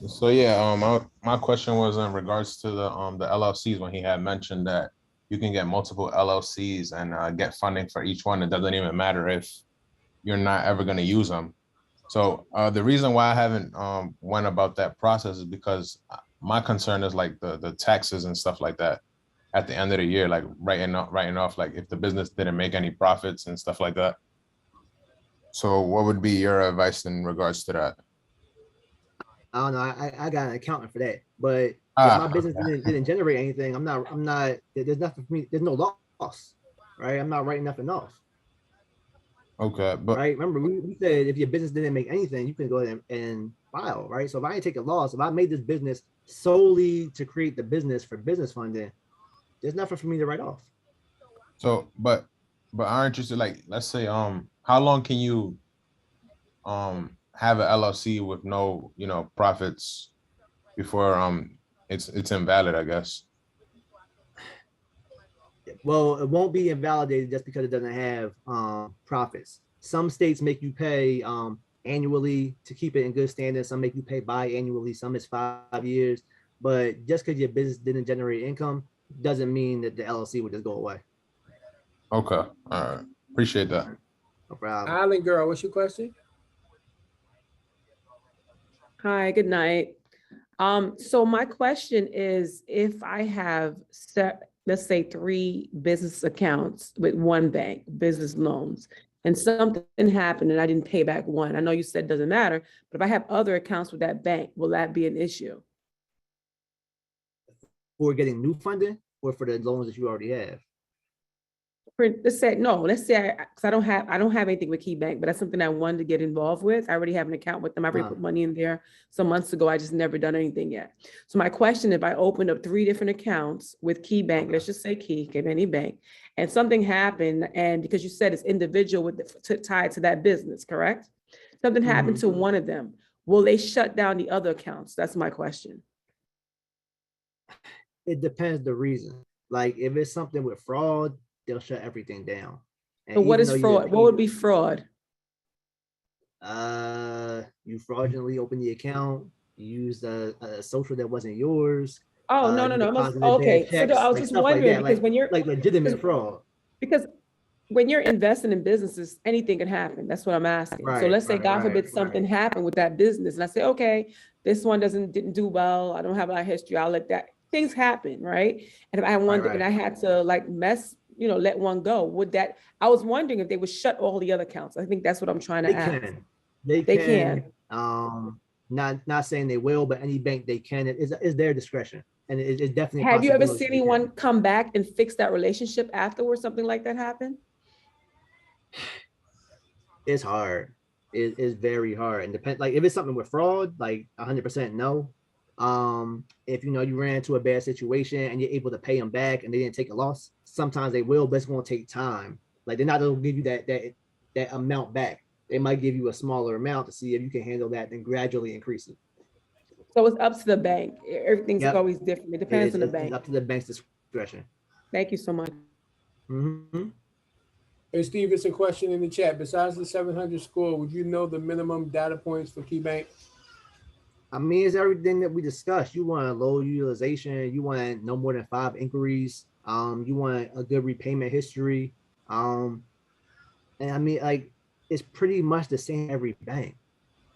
So yeah, my question was in regards to the LLCs when he had mentioned that you can get multiple LLCs and get funding for each one. It doesn't even matter if you're not ever going to use them. So the reason why I haven't went about that process is because my concern is like the taxes and stuff like that at the end of the year, like writing off like if the business didn't make any profits and stuff like that. So what would be your advice in regards to that? I don't know. I got an accountant for that, but if my business didn't generate anything, I'm not. There's nothing for me. There's no loss, right? I'm not writing nothing off. Okay, but right. Remember, we said if your business didn't make anything, you can go ahead and file, right? So if I didn't take a loss, if I made this business solely to create the business for business funding, there's nothing for me to write off. So, but I'm interested. Like, let's say, how long can you have an LLC with no, profits before it's invalid, I guess? Well, it won't be invalidated just because it doesn't have profits. Some states make you pay annually to keep it in good standing. Some make you pay biannually. Some is 5 years. But just because your business didn't generate income doesn't mean that the LLC would just go away. Okay. All right. Appreciate that. No problem. Island girl, what's your question? Hi, good night. So my question is, if I have let's say 3 business accounts with one bank, business loans, and something happened and I didn't pay back one. I know you said it doesn't matter, but if I have other accounts with that bank, will that be an issue? For getting new funding or for the loans that you already have? Let's say because I don't have anything with KeyBank, but that's something I wanted to get involved with. I already have an account with them. I already put money in there some months ago. I just never done anything yet. So my question, if I opened up 3 different accounts with KeyBank, let's just say give any bank, and something happened, and because you said it's individual tied to that business, correct? Something happened to one of them. Will they shut down the other accounts? That's my question. It depends the reason. Like if it's something with fraud, they'll shut everything down. So what is fraud? What would be fraud? You fraudulently open the account, you used a social that wasn't yours. Oh, no. Okay. So I was just wondering, because when you're like legitimate fraud. Because when you're investing in businesses, anything can happen. That's what I'm asking. So let's say, God forbid, something happened with that business. And I say, okay, this one didn't do well. I don't have a lot of history. I'll let that. Things happen, right? And if I wanted, and I had to like let one go, I was wondering if they would shut all the other accounts. I think that's what I'm trying to ask. They can. Not saying they will, but any bank they can. It's their discretion, and it's definitely. Have you ever seen anyone come back and fix that relationship afterwards? Something like that happened? It's hard. It is very hard, and depend. Like if it's something with fraud, like 100% no. If you ran into a bad situation and you're able to pay them back and they didn't take a loss, sometimes they will, but it's going to take time. Like they're not going to give you that amount back. They might give you a smaller amount to see if you can handle that, then gradually increase it. So it's up to the bank. Everything's always different. It depends on the bank. It's up to the bank's discretion. Thank you so much. Hey, Steve, it's a question in the chat. Besides the 700 score, would you know the minimum data points for KeyBank? I mean, it's everything that we discussed. You want a low utilization. You want no more than 5 inquiries. You want a good repayment history. And I mean, like, it's pretty much the same every bank.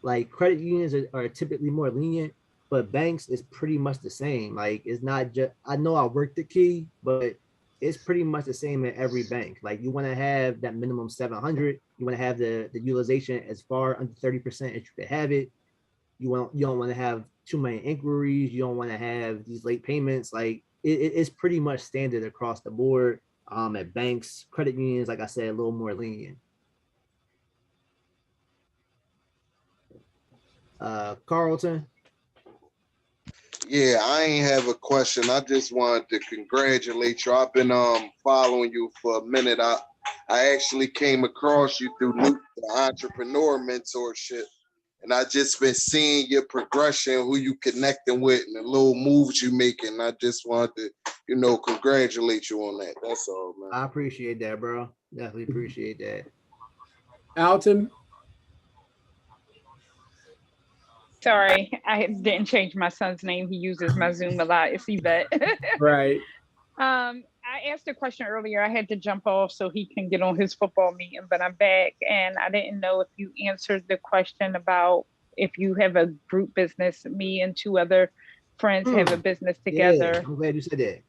Like credit unions are typically more lenient, but banks is pretty much the same. Like it's not just, I know I worked the key, but it's pretty much the same at every bank. Like you want to have that minimum 700. You want to have the utilization as far under 30% as you could have it. You don't want to have too many inquiries. You don't want to have these late payments. Like it's pretty much standard across the board. At banks, credit unions, like I said, a little more lenient. Carlton. Yeah, I ain't have a question. I just wanted to congratulate you. I've been following you for a minute. I actually came across you through the entrepreneur mentorship, and I just been seeing your progression, who you connecting with, and the little moves you making. I just wanted to, congratulate you on that. That's all, man. I appreciate that, bro. Definitely appreciate that. Alton. Sorry, I didn't change my son's name. He uses my Zoom a lot. It's Yvette. Right. I asked a question earlier. I had to jump off so he can get on his football meeting, but I'm back, and I didn't know if you answered the question about if you have a group business. Me and two other friends have a business together. Yeah, I'm glad you said that.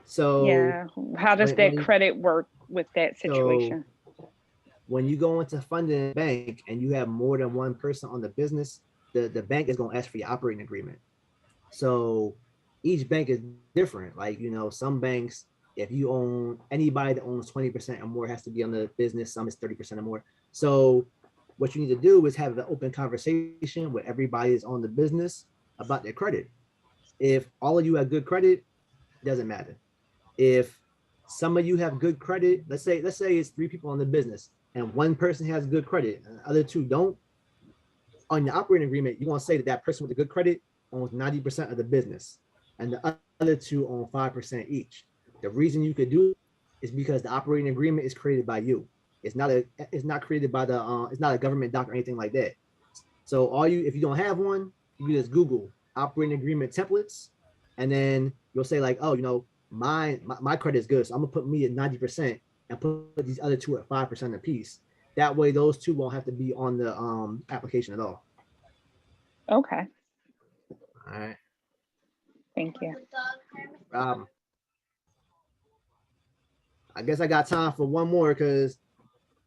So yeah, how does that credit work with that situation? So when you go into funding a bank and you have more than one person on the business, the bank is going to ask for your operating agreement. So each bank is different. Like, some banks, if you own, anybody that owns 20% or more has to be on the business. Some is 30% or more. So what you need to do is have an open conversation with everybody that's on the business about their credit. If all of you have good credit, it doesn't matter. If some of you have good credit, let's say it's 3 people on the business and one person has good credit and the other 2 don't, on your operating agreement, you're going to say that person with the good credit owns 90% of the business and the other 2 own 5% each. The reason you could do it is because the operating agreement is created by you. It's not created by it's not a government doc or anything like that. So if you don't have one, you can just Google operating agreement templates, and then you'll say like, oh, my credit is good, so I'm gonna put me at 90% and put these other 2 at 5% apiece. That way, those 2 won't have to be on the application at all. Okay. All right. Thank you. I guess I got time for one more because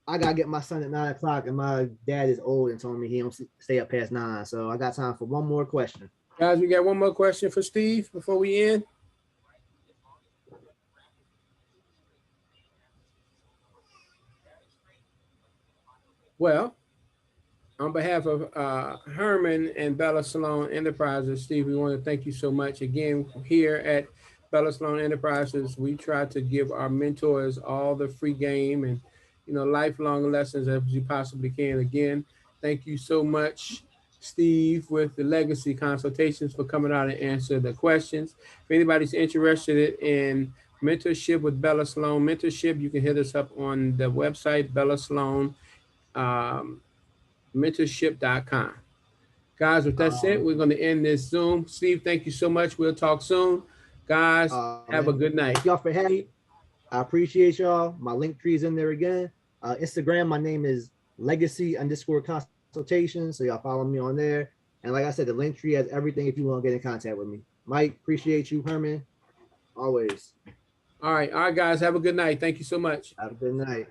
I gotta get my son at 9 o'clock, and my dad is old and told me he don't stay up past 9. So I got time for one more question. Guys, we got one more question for Steve before we end. Well, on behalf of Herman and Bella Sloan Enterprises, Steve, we want to thank you so much. Again, here at Bella Sloan Enterprises, we try to give our mentors all the free game and lifelong lessons as you possibly can. Again, thank you so much, Steve, with the Legacy Consultations, for coming out and answer the questions. If anybody's interested in mentorship with Bella Sloan Mentorship, you can hit us up on the website, Bella Sloan mentorship.com. Guys, with that said, we're going to end this Zoom. Steve, thank you so much. We'll talk soon. Guys, have a good night. Thank y'all for having me. I appreciate y'all. My link tree is in there again. Instagram, my name is legacy_consultation. So y'all follow me on there. And like I said, the link tree has everything if you want to get in contact with me. Mike, appreciate you, Herman. Always. All right, guys, have a good night. Thank you so much. Have a good night.